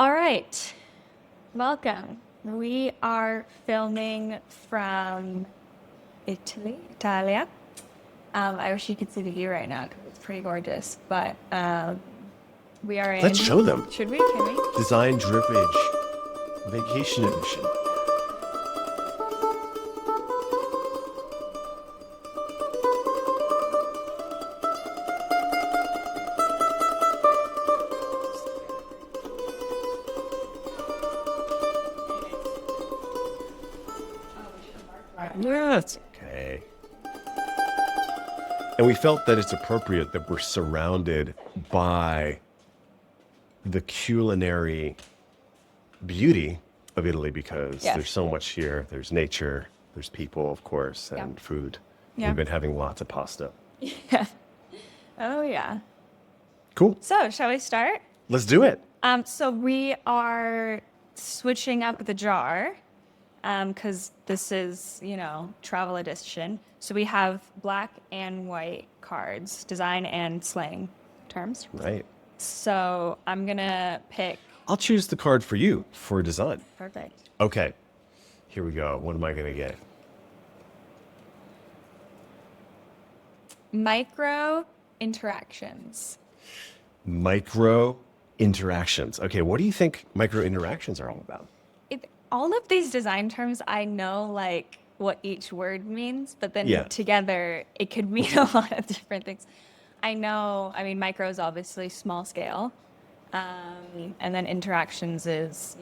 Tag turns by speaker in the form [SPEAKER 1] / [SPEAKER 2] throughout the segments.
[SPEAKER 1] All right, welcome. We are filming from Italia. I wish you could see the view right now because it's pretty gorgeous. But we are in.
[SPEAKER 2] Let's show them.
[SPEAKER 1] Should we? Can we?
[SPEAKER 2] Design Drippage Vacation Edition. Yeah, it's okay. And we felt that it's appropriate that we're surrounded by the culinary beauty of Italy because
[SPEAKER 1] Yes.
[SPEAKER 2] there's so much here. There's nature, there's people, of course, and
[SPEAKER 1] Yeah.
[SPEAKER 2] food.
[SPEAKER 1] Yeah.
[SPEAKER 2] We've been having lots of pasta.
[SPEAKER 1] Yeah. Oh yeah.
[SPEAKER 2] Cool.
[SPEAKER 1] So shall we start?
[SPEAKER 2] Let's do it.
[SPEAKER 1] So we are switching up the jar, because this is, travel edition. So we have black and white cards, design and slang terms.
[SPEAKER 2] Right.
[SPEAKER 1] So I'm gonna pick.
[SPEAKER 2] I'll choose the card for you for design.
[SPEAKER 1] Perfect.
[SPEAKER 2] Okay. Here we go. What am I going to get?
[SPEAKER 1] Micro interactions.
[SPEAKER 2] Micro interactions. Okay. What do you think micro interactions are all about?
[SPEAKER 1] All of these design terms, I know like what each word means, but then
[SPEAKER 2] Yeah.
[SPEAKER 1] together it could mean a lot of different things. Micro is obviously small scale. And then interactions is,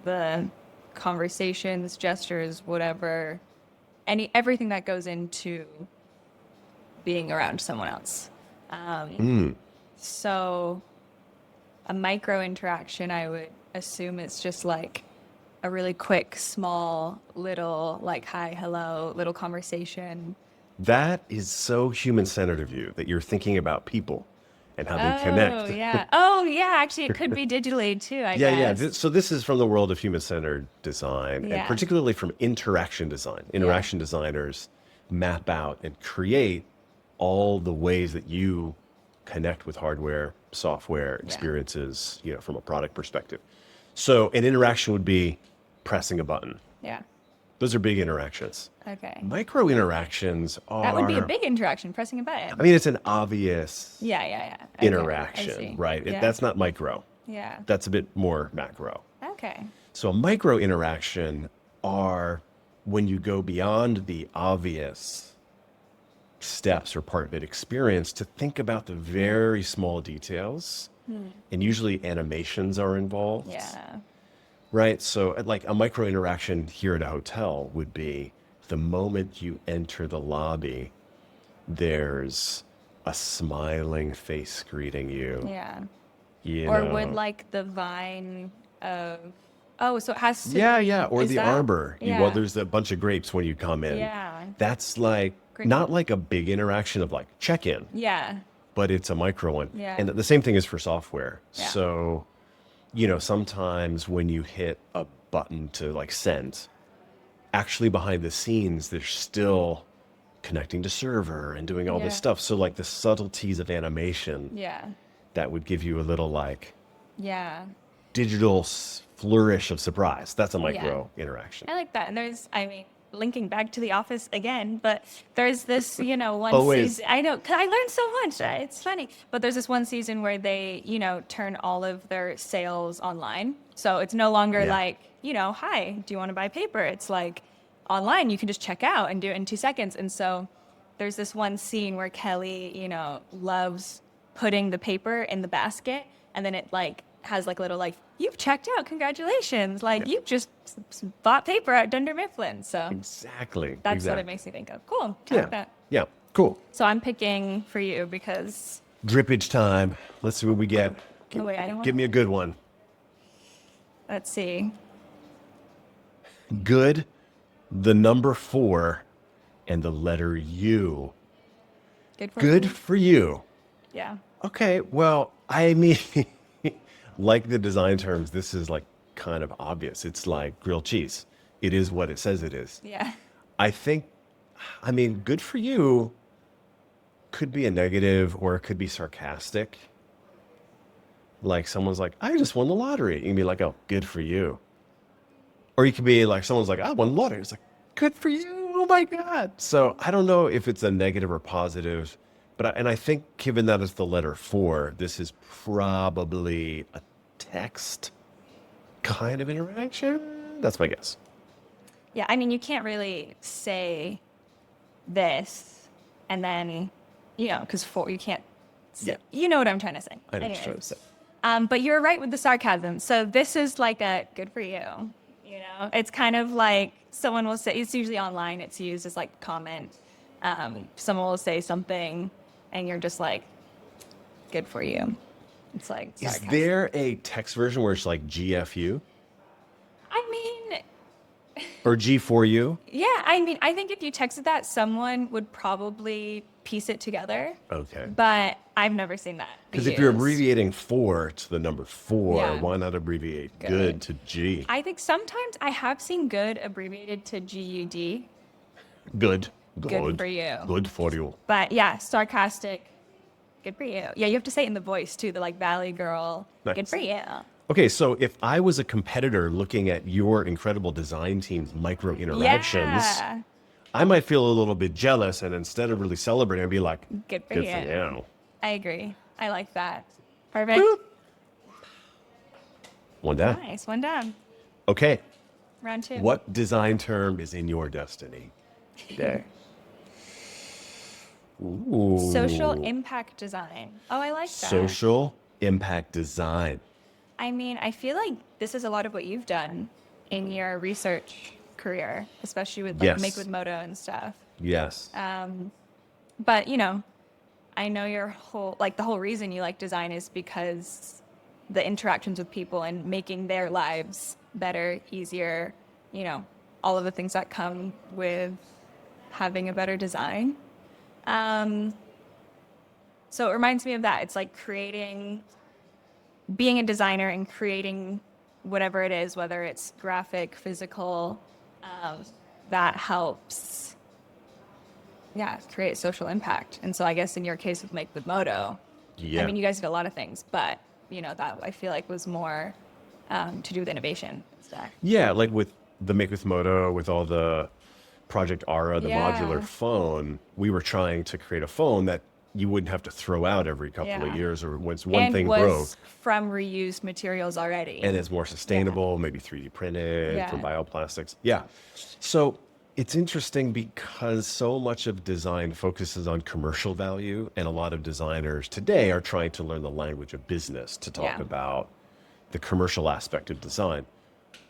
[SPEAKER 1] the conversations, gestures, whatever, everything that goes into being around someone else. So a micro interaction, I would assume it's just like a really quick, small, little, like, hi, hello, little conversation.
[SPEAKER 2] That is so human-centered of you that you're thinking about people and how they
[SPEAKER 1] Oh,
[SPEAKER 2] connect.
[SPEAKER 1] yeah. Oh, yeah. Actually, it could be digitally too, I
[SPEAKER 2] Yeah.
[SPEAKER 1] guess.
[SPEAKER 2] So this is from the world of human-centered design, and
[SPEAKER 1] Yeah.
[SPEAKER 2] particularly from interaction design. Interaction designers map out and create all the ways that you connect with hardware, software, experiences, from a product perspective. So an interaction would be pressing a button.
[SPEAKER 1] Yeah.
[SPEAKER 2] Those are big interactions.
[SPEAKER 1] Okay.
[SPEAKER 2] Micro interactions are,
[SPEAKER 1] That would be a big interaction, pressing a button.
[SPEAKER 2] I mean, it's an obvious
[SPEAKER 1] Yeah. Okay, I
[SPEAKER 2] interaction,
[SPEAKER 1] see.
[SPEAKER 2] right?
[SPEAKER 1] Yeah.
[SPEAKER 2] That's not micro.
[SPEAKER 1] Yeah.
[SPEAKER 2] That's a bit more macro.
[SPEAKER 1] Okay.
[SPEAKER 2] So a micro interaction are when you go beyond the obvious steps or part of it experience to think about the very small details. And usually animations are involved.
[SPEAKER 1] Yeah.
[SPEAKER 2] Right. So, like a micro interaction here at a hotel would be the moment you enter the lobby, there's a smiling face greeting you.
[SPEAKER 1] Yeah.
[SPEAKER 2] You
[SPEAKER 1] Or
[SPEAKER 2] know.
[SPEAKER 1] would like the vine of, oh, so it has to,
[SPEAKER 2] Yeah. Or
[SPEAKER 1] is
[SPEAKER 2] the
[SPEAKER 1] that-
[SPEAKER 2] arbor.
[SPEAKER 1] Yeah.
[SPEAKER 2] Well, there's a bunch of grapes when you come in.
[SPEAKER 1] Yeah.
[SPEAKER 2] That's like
[SPEAKER 1] Great.
[SPEAKER 2] not like a big interaction of like check in,
[SPEAKER 1] Yeah.
[SPEAKER 2] but it's a micro one.
[SPEAKER 1] Yeah.
[SPEAKER 2] And the same thing is for software.
[SPEAKER 1] Yeah.
[SPEAKER 2] So, sometimes when you hit a button to like send, actually behind the scenes, they're still connecting to server and doing all this
[SPEAKER 1] Yeah.
[SPEAKER 2] stuff. So like the subtleties of animation
[SPEAKER 1] Yeah.
[SPEAKER 2] that would give you a little like
[SPEAKER 1] Yeah.
[SPEAKER 2] digital flourish of surprise. That's a micro interaction.
[SPEAKER 1] I like that. And linking back to The Office again, but there's this, one
[SPEAKER 2] Always.
[SPEAKER 1] season. I know, because I learned so much. It's funny. But there's this one season where they, turn all of their sales online. So it's no longer
[SPEAKER 2] Yeah.
[SPEAKER 1] like, hi, do you want to buy paper? It's like online. You can just check out and do it in 2 seconds. And so there's this one scene where Kelly, loves putting the paper in the basket. And then it like has like little like, you've checked out, congratulations. Like you've just bought paper at Dunder Mifflin. So
[SPEAKER 2] Exactly.
[SPEAKER 1] that's what it
[SPEAKER 2] exactly.
[SPEAKER 1] makes me think of. Cool. I
[SPEAKER 2] Yeah.
[SPEAKER 1] like that.
[SPEAKER 2] Yeah. Cool.
[SPEAKER 1] So I'm picking for you because,
[SPEAKER 2] Drippage time. Let's see what we get.
[SPEAKER 1] oh wait, I don't want,
[SPEAKER 2] Give me a good one.
[SPEAKER 1] let's see.
[SPEAKER 2] Good, the number 4, and the letter U.
[SPEAKER 1] Good for
[SPEAKER 2] Good
[SPEAKER 1] me.
[SPEAKER 2] for you.
[SPEAKER 1] Yeah.
[SPEAKER 2] Okay, well, I mean, like the design terms, this is like kind of obvious. It's like grilled cheese. It is what it says it is.
[SPEAKER 1] Yeah.
[SPEAKER 2] Good for you could be a negative or it could be sarcastic. Like someone's like, I just won the lottery. You can be like, oh, good for you. Or you could be like, someone's like, I won the lottery. It's like, good for you. Oh my God. So I don't know if it's a negative or positive, but I think given that it's the letter 4, this is probably a text kind of interaction. That's my guess.
[SPEAKER 1] Yeah, I mean, you can't really say this and then, because you can't say,
[SPEAKER 2] Yeah.
[SPEAKER 1] you know what I'm trying to say.
[SPEAKER 2] I know what you're trying to say.
[SPEAKER 1] But you're right with the sarcasm. So this is like a good for you. It's kind of like someone will say, it's usually online, it's used as like comment. Someone will say something and you're just like, good for you. It's like sarcasm.
[SPEAKER 2] Is there a text version where it's like GFU
[SPEAKER 1] I mean,
[SPEAKER 2] or G4U?
[SPEAKER 1] yeah, I mean, I think if you texted that, someone would probably piece it together.
[SPEAKER 2] Okay.
[SPEAKER 1] But I've never seen that.
[SPEAKER 2] Because if you're
[SPEAKER 1] used.
[SPEAKER 2] abbreviating 4 to the number 4,
[SPEAKER 1] Yeah.
[SPEAKER 2] why not abbreviate
[SPEAKER 1] Good.
[SPEAKER 2] good to G?
[SPEAKER 1] I think sometimes I have seen good abbreviated to GUD,
[SPEAKER 2] Good.
[SPEAKER 1] Good for you.
[SPEAKER 2] Good for you.
[SPEAKER 1] but yeah, sarcastic, good for you. Yeah, you have to say it in the voice too, the like Valley Girl, good
[SPEAKER 2] Nice.
[SPEAKER 1] for you.
[SPEAKER 2] Okay, so if I was a competitor looking at your incredible design team's micro interactions,
[SPEAKER 1] Yeah,
[SPEAKER 2] I might feel a little bit jealous, and instead of really celebrating, I'd be like,
[SPEAKER 1] good for
[SPEAKER 2] good
[SPEAKER 1] you.
[SPEAKER 2] for you.
[SPEAKER 1] I agree. I like that. Perfect.
[SPEAKER 2] Boop. One down.
[SPEAKER 1] Nice. One down.
[SPEAKER 2] Okay,
[SPEAKER 1] Round 2.
[SPEAKER 2] what design term is in your destiny today? Ooh.
[SPEAKER 1] Social impact design. Oh, I like that.
[SPEAKER 2] Social impact design.
[SPEAKER 1] I mean, I feel like this is a lot of what you've done in your research career, especially with like
[SPEAKER 2] Yes.
[SPEAKER 1] Make with Moto and stuff.
[SPEAKER 2] Yes.
[SPEAKER 1] But I know the whole reason you like design is because the interactions with people and making their lives better, easier, all of the things that come with having a better design. So it reminds me of that. It's like being a designer and creating whatever it is, whether it's graphic, physical, that helps, create social impact. And so I guess in your case with Make with Moto,
[SPEAKER 2] Yeah.
[SPEAKER 1] I mean, you guys did a lot of things, but, that I feel like was more to do with innovation and stuff.
[SPEAKER 2] Yeah, like with the Make with Moto, with all the Project Ara, the
[SPEAKER 1] Yeah.
[SPEAKER 2] modular phone, we were trying to create a phone that you wouldn't have to throw out every couple of
[SPEAKER 1] Yeah.
[SPEAKER 2] years, or once one
[SPEAKER 1] And
[SPEAKER 2] thing
[SPEAKER 1] was
[SPEAKER 2] broke.
[SPEAKER 1] from reused materials already.
[SPEAKER 2] And it's more sustainable, maybe 3D printed
[SPEAKER 1] Yeah.
[SPEAKER 2] from bioplastics. Yeah. So it's interesting because so much of design focuses on commercial value, and a lot of designers today are trying to learn the language of business to talk
[SPEAKER 1] Yeah.
[SPEAKER 2] about the commercial aspect of design.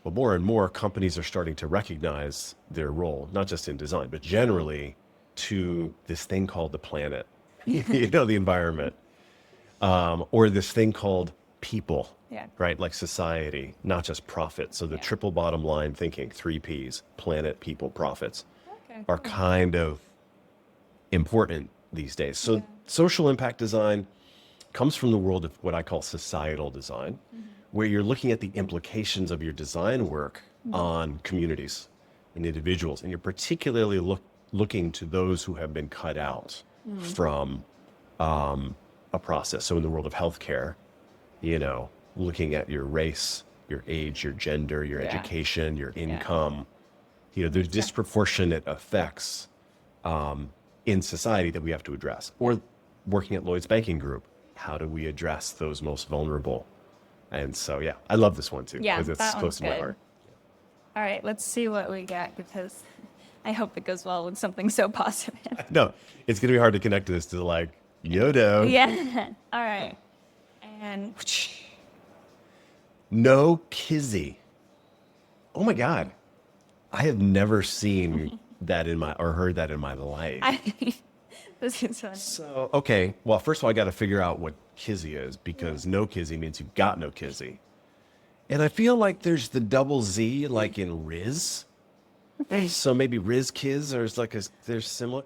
[SPEAKER 2] But more and more companies are starting to recognize their role, not just in design, but generally to this thing called the planet, the environment, or this thing called people,
[SPEAKER 1] Yeah.
[SPEAKER 2] right? Like society, not just profit. So the
[SPEAKER 1] Yeah.
[SPEAKER 2] triple bottom line thinking, 3 Ps, planet, people, profits,
[SPEAKER 1] Okay,
[SPEAKER 2] are
[SPEAKER 1] cool.
[SPEAKER 2] kind of important these days. So
[SPEAKER 1] Yeah.
[SPEAKER 2] social impact design comes from the world of what I call societal design, where you're looking at the implications of your design work on communities and individuals, and you're particularly looking to those who have been cut out from a process. So in the world of healthcare, looking at your race, your age, your gender, your
[SPEAKER 1] Yeah.
[SPEAKER 2] education, your income, there's disproportionate effects in society that we have to address. Or working at Lloyd's Banking Group, how do we address those most vulnerable? And so, yeah, I love this one too,
[SPEAKER 1] Yeah,
[SPEAKER 2] because it's
[SPEAKER 1] that
[SPEAKER 2] close
[SPEAKER 1] one's
[SPEAKER 2] to my
[SPEAKER 1] good.
[SPEAKER 2] heart.
[SPEAKER 1] All right, let's see what we get because I hope it goes well with something so positive.
[SPEAKER 2] No, it's going to be hard to connect this to like Yodo.
[SPEAKER 1] Yeah. All right. And
[SPEAKER 2] No kizzy. Oh my God. I have never seen that or heard that in my life.
[SPEAKER 1] this is funny.
[SPEAKER 2] So, okay. Well, first of all, I got to figure out what kizzy is, because no kizzy means you've got no kizzy. And I feel like there's the double Z like in Riz. So maybe Riz Kiz, or it's like they're similar.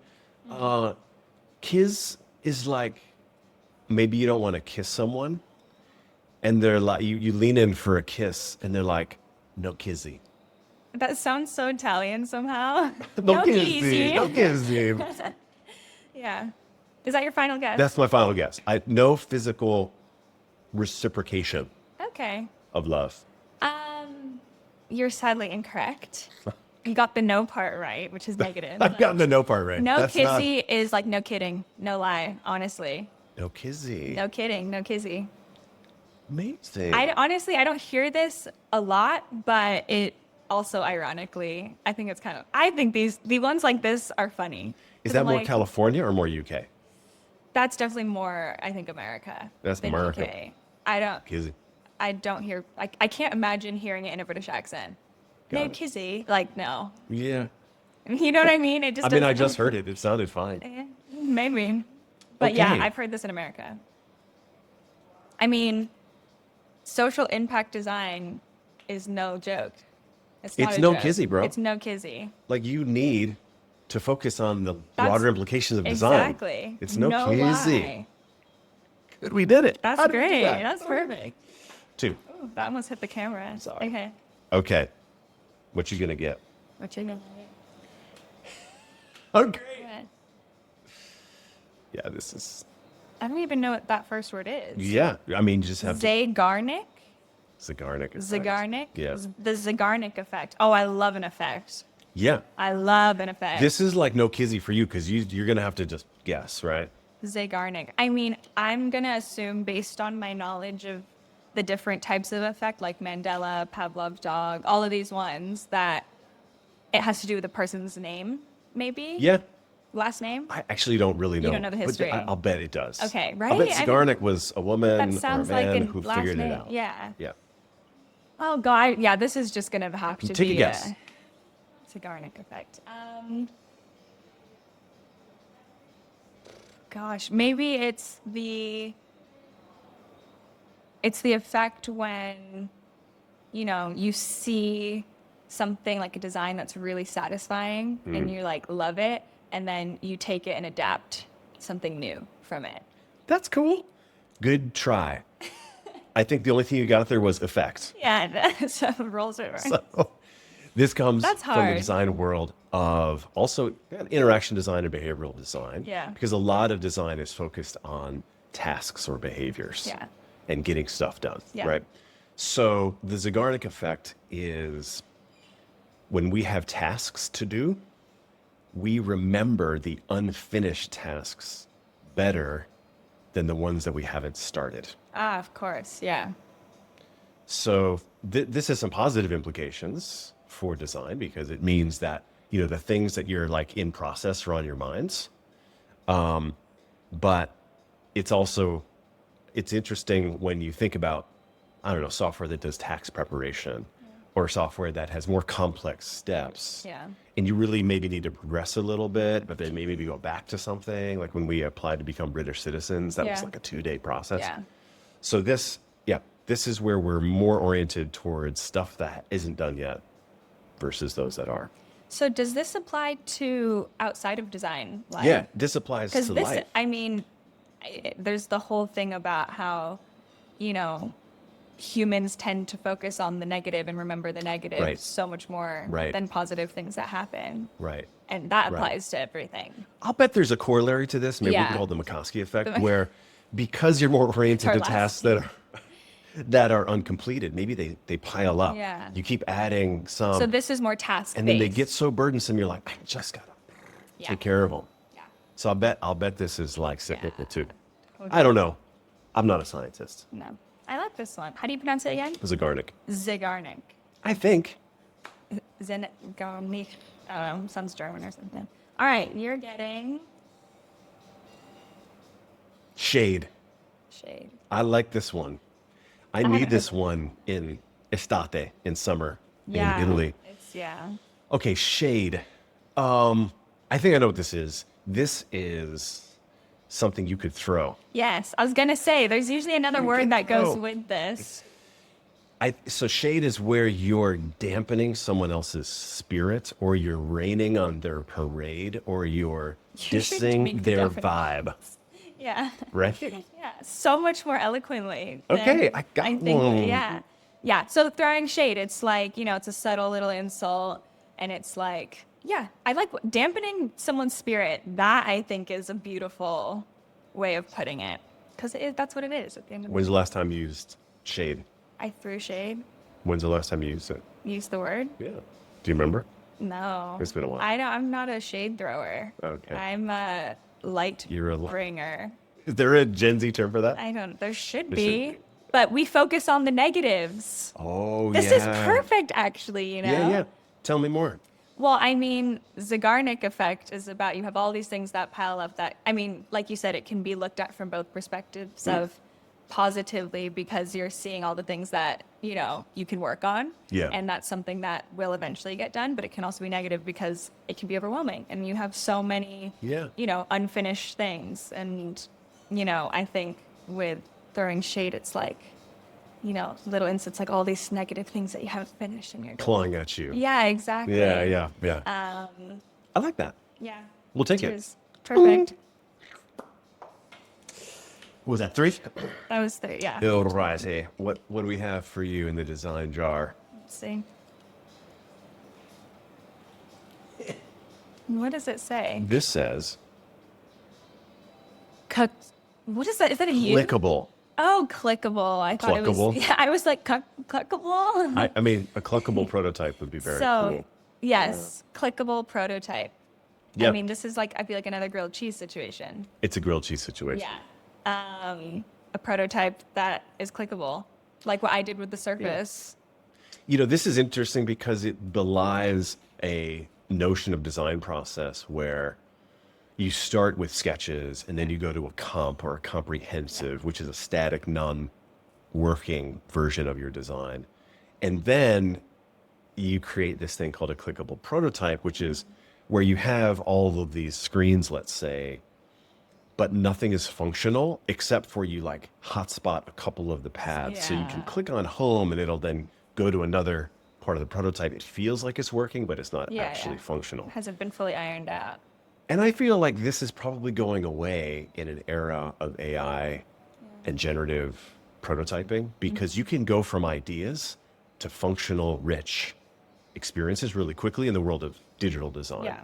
[SPEAKER 2] Kiz is like, maybe you don't want to kiss someone, and they're like, you lean in for a kiss, and they're like, no kizzy.
[SPEAKER 1] That sounds so Italian somehow.
[SPEAKER 2] No
[SPEAKER 1] kizzy.
[SPEAKER 2] kizzy. No kizzy.
[SPEAKER 1] Yeah. Is that your final guess?
[SPEAKER 2] That's my final guess. No physical reciprocation
[SPEAKER 1] Okay.
[SPEAKER 2] of love.
[SPEAKER 1] You're sadly incorrect. You got the no part right, which is negative.
[SPEAKER 2] I've gotten the no part right.
[SPEAKER 1] No
[SPEAKER 2] That's not
[SPEAKER 1] kizzy is like no kidding, no lie, honestly.
[SPEAKER 2] no kizzy.
[SPEAKER 1] No kidding, no kizzy.
[SPEAKER 2] Amazing.
[SPEAKER 1] Honestly, I don't hear this a lot, but it also ironically, I think it's I think the ones like this are funny.
[SPEAKER 2] Is
[SPEAKER 1] 'Cause
[SPEAKER 2] that
[SPEAKER 1] I'm
[SPEAKER 2] more
[SPEAKER 1] like,
[SPEAKER 2] California or more UK?
[SPEAKER 1] That's definitely more, I think, America.
[SPEAKER 2] That's
[SPEAKER 1] than
[SPEAKER 2] America.
[SPEAKER 1] UK.
[SPEAKER 2] Kizzy.
[SPEAKER 1] I don't hear, I can't imagine hearing it in a British accent.
[SPEAKER 2] Got
[SPEAKER 1] No
[SPEAKER 2] it.
[SPEAKER 1] kizzy, like no.
[SPEAKER 2] Yeah.
[SPEAKER 1] You know what I mean? It just
[SPEAKER 2] I mean, I
[SPEAKER 1] doesn't-
[SPEAKER 2] just heard it. It sounded fine.
[SPEAKER 1] Maybe. But yeah,
[SPEAKER 2] Okay.
[SPEAKER 1] I've heard this in America. I mean, social impact design is no joke. It's not
[SPEAKER 2] It's
[SPEAKER 1] a
[SPEAKER 2] no
[SPEAKER 1] joke.
[SPEAKER 2] kizzy, bro.
[SPEAKER 1] It's no kizzy.
[SPEAKER 2] Like, you need to focus on the
[SPEAKER 1] That's-
[SPEAKER 2] broader implications of design.
[SPEAKER 1] Exactly.
[SPEAKER 2] It's no,
[SPEAKER 1] no
[SPEAKER 2] kizzy.
[SPEAKER 1] lie.
[SPEAKER 2] Good, we did it.
[SPEAKER 1] That's
[SPEAKER 2] How did we do
[SPEAKER 1] great.
[SPEAKER 2] that?
[SPEAKER 1] That's perfect.
[SPEAKER 2] 2.
[SPEAKER 1] Ooh, that almost hit the camera.
[SPEAKER 2] Sorry.
[SPEAKER 1] Okay.
[SPEAKER 2] Okay. What you gonna get?
[SPEAKER 1] What you gonna
[SPEAKER 2] Okay.
[SPEAKER 1] get?
[SPEAKER 2] Yeah, this is.
[SPEAKER 1] I don't even know what that first word is.
[SPEAKER 2] Yeah, I mean, you just have to.
[SPEAKER 1] Zeigarnik?
[SPEAKER 2] Zeigarnik. Effect.
[SPEAKER 1] Zeigarnik?
[SPEAKER 2] Yeah.
[SPEAKER 1] The Zeigarnik effect. Oh, I love an effect.
[SPEAKER 2] Yeah.
[SPEAKER 1] I love an effect.
[SPEAKER 2] This is like no kizzy for you because you're gonna have to just guess, right?
[SPEAKER 1] Zeigarnik. I mean, I'm going to assume based on my knowledge of the different types of effect, like Mandela, Pavlov's dog, all of these ones, that it has to do with the person's name, maybe?
[SPEAKER 2] Yeah.
[SPEAKER 1] Last name?
[SPEAKER 2] I actually don't really know.
[SPEAKER 1] don't know the
[SPEAKER 2] but
[SPEAKER 1] history.
[SPEAKER 2] I'll bet it does.
[SPEAKER 1] Okay,
[SPEAKER 2] I'll
[SPEAKER 1] right?
[SPEAKER 2] bet
[SPEAKER 1] I mean,
[SPEAKER 2] Zeigarnik was a woman
[SPEAKER 1] That
[SPEAKER 2] or a
[SPEAKER 1] sounds like
[SPEAKER 2] man
[SPEAKER 1] a
[SPEAKER 2] who
[SPEAKER 1] last
[SPEAKER 2] figured
[SPEAKER 1] name.
[SPEAKER 2] it out.
[SPEAKER 1] Yeah.
[SPEAKER 2] Yeah.
[SPEAKER 1] Oh, God. Yeah, this is just going to have to
[SPEAKER 2] Take
[SPEAKER 1] be
[SPEAKER 2] a guess.
[SPEAKER 1] Zeigarnik effect. Gosh, maybe it's the effect when, you see something like a design that's really satisfying and you like love it, and then you take it and adapt something new from it.
[SPEAKER 2] That's cool. Good try. I think the only thing you got there was effect.
[SPEAKER 1] Yeah, so rolls over.
[SPEAKER 2] So this comes
[SPEAKER 1] That's
[SPEAKER 2] from the
[SPEAKER 1] hard.
[SPEAKER 2] design world of also interaction design and behavioral design.
[SPEAKER 1] Yeah.
[SPEAKER 2] Because a lot of design is focused on tasks or behaviors.
[SPEAKER 1] Yeah.
[SPEAKER 2] And getting stuff done.
[SPEAKER 1] Yeah.
[SPEAKER 2] Right. So the Zeigarnik effect is when we have tasks to do, we remember the unfinished tasks better than the ones that we haven't started.
[SPEAKER 1] Ah, of course, yeah.
[SPEAKER 2] So this has some positive implications for design because it means that, the things that you're like in process are on your minds. But it's interesting when you think about, I don't know, software that does tax preparation or software that has more complex steps.
[SPEAKER 1] Yeah.
[SPEAKER 2] And you really maybe need to progress a little bit, but then maybe go back to something like when we applied to become British citizens, that was
[SPEAKER 1] Yeah.
[SPEAKER 2] like a 2-day process.
[SPEAKER 1] Yeah.
[SPEAKER 2] So this is where we're more oriented towards stuff that isn't done yet versus those that are.
[SPEAKER 1] So does this apply to outside of design?
[SPEAKER 2] Yeah, this applies to
[SPEAKER 1] Because this,
[SPEAKER 2] life.
[SPEAKER 1] I mean, there's the whole thing about how, humans tend to focus on the negative and remember the negative
[SPEAKER 2] Right.
[SPEAKER 1] so much more
[SPEAKER 2] Right.
[SPEAKER 1] than positive things that happen.
[SPEAKER 2] Right.
[SPEAKER 1] And that
[SPEAKER 2] Right.
[SPEAKER 1] applies to everything.
[SPEAKER 2] I'll bet there's a corollary to this. Maybe we
[SPEAKER 1] Yeah.
[SPEAKER 2] can call it the McCoskey effect, where because you're more oriented
[SPEAKER 1] Our
[SPEAKER 2] to
[SPEAKER 1] last-
[SPEAKER 2] tasks that are uncompleted, maybe they pile up.
[SPEAKER 1] Yeah.
[SPEAKER 2] You keep adding some,
[SPEAKER 1] So this is more task
[SPEAKER 2] and then they get so burdensome. You're like, I just gotta take care of them.
[SPEAKER 1] Yeah.
[SPEAKER 2] So I'll bet this is like cyclical too.
[SPEAKER 1] Okay.
[SPEAKER 2] I don't know. I'm not a scientist.
[SPEAKER 1] No. I like this one. How do you pronounce it again?
[SPEAKER 2] Zeigarnik.
[SPEAKER 1] Zeigarnik.
[SPEAKER 2] I think.
[SPEAKER 1] Zeigarnik. I don't know. Sounds German or something. All right. You're getting
[SPEAKER 2] Shade.
[SPEAKER 1] shade.
[SPEAKER 2] I like this one. I
[SPEAKER 1] haven't
[SPEAKER 2] need
[SPEAKER 1] heard
[SPEAKER 2] this
[SPEAKER 1] that.
[SPEAKER 2] one in estate, in summer,
[SPEAKER 1] Yeah.
[SPEAKER 2] in Italy.
[SPEAKER 1] Yeah.
[SPEAKER 2] Okay, shade. I think I know what this is. This is something you could throw.
[SPEAKER 1] Yes. I was going to say, there's usually another word that goes
[SPEAKER 2] throw.
[SPEAKER 1] with this.
[SPEAKER 2] So shade is where you're dampening someone else's spirit, or you're raining on their parade, or you're
[SPEAKER 1] You should
[SPEAKER 2] dissing
[SPEAKER 1] make the
[SPEAKER 2] their
[SPEAKER 1] definition.
[SPEAKER 2] vibe.
[SPEAKER 1] Yeah.
[SPEAKER 2] Right?
[SPEAKER 1] Yeah. So much more eloquently. than
[SPEAKER 2] Okay, I got one.
[SPEAKER 1] Yeah. Yeah. So throwing shade, it's like, it's a subtle little insult. And it's like, yeah, I like dampening someone's spirit. That I think is a beautiful way of putting it. because that's what it is at the end of the
[SPEAKER 2] When's
[SPEAKER 1] day.
[SPEAKER 2] the last time you used shade?
[SPEAKER 1] I threw shade.
[SPEAKER 2] When's the last time you used it?
[SPEAKER 1] Use the word?
[SPEAKER 2] Yeah. Do you remember?
[SPEAKER 1] No.
[SPEAKER 2] It's been a while.
[SPEAKER 1] I'm not a shade thrower.
[SPEAKER 2] Okay.
[SPEAKER 1] I'm a light
[SPEAKER 2] You're a
[SPEAKER 1] bringer.
[SPEAKER 2] Is there a Gen Z term for that?
[SPEAKER 1] There should
[SPEAKER 2] There
[SPEAKER 1] be.
[SPEAKER 2] should be.
[SPEAKER 1] But we focus on the negatives.
[SPEAKER 2] Oh,
[SPEAKER 1] This is perfect, actually, you know?
[SPEAKER 2] Yeah, yeah. Tell me more.
[SPEAKER 1] Well, I mean, Zeigarnik Effect is about you have all these things that pile up that, I mean, like you said, it can be looked at from both perspectives of positively because you're seeing all the things that, you know, you can work on.
[SPEAKER 2] Yeah.
[SPEAKER 1] And that's something that will eventually get done, but it can also be negative because it can be overwhelming and you have so many,
[SPEAKER 2] Yeah.
[SPEAKER 1] you know, unfinished things. And, you know, I think with throwing shade, it's like, you know, little instances like all these negative things that you haven't finished and you're
[SPEAKER 2] Clawing at you.
[SPEAKER 1] yeah, exactly.
[SPEAKER 2] Yeah. I like that.
[SPEAKER 1] Yeah.
[SPEAKER 2] We'll take it.
[SPEAKER 1] Cheers. Perfect.
[SPEAKER 2] What was that, 3?
[SPEAKER 1] That was the yeah.
[SPEAKER 2] All right. Hey, what do we have for you in the design jar?
[SPEAKER 1] Let's see. What does it say?
[SPEAKER 2] This says
[SPEAKER 1] What is that? Is that a U?
[SPEAKER 2] clickable.
[SPEAKER 1] Oh, clickable. I thought it
[SPEAKER 2] Cluckable?
[SPEAKER 1] was. Yeah, I was like clickable.
[SPEAKER 2] I mean, a cluckable prototype would be very
[SPEAKER 1] So,
[SPEAKER 2] cool.
[SPEAKER 1] yes, clickable prototype. I
[SPEAKER 2] Yep.
[SPEAKER 1] mean, this is like I feel like another grilled cheese situation.
[SPEAKER 2] It's a grilled cheese situation.
[SPEAKER 1] Yeah. A prototype that is clickable, like what I did with the Surface.
[SPEAKER 2] You know, this is interesting because it belies a notion of design process where you start with sketches and then you go to a comp or a comprehensive, which is a static, non-working version of your design. And then you create this thing called a clickable prototype, which is where you have all of these screens, let's say, but nothing is functional except for you like hotspot a couple of the paths. So you can
[SPEAKER 1] Yeah.
[SPEAKER 2] click on home and it'll then go to another part of the prototype. It feels like it's working, but it's not
[SPEAKER 1] Yeah,
[SPEAKER 2] actually
[SPEAKER 1] yeah.
[SPEAKER 2] functional.
[SPEAKER 1] Hasn't been fully ironed out.
[SPEAKER 2] And I feel like this is probably going away in an era of AI and generative prototyping because you can go from ideas to functional, rich experiences really quickly in the world of digital design.
[SPEAKER 1] Yeah.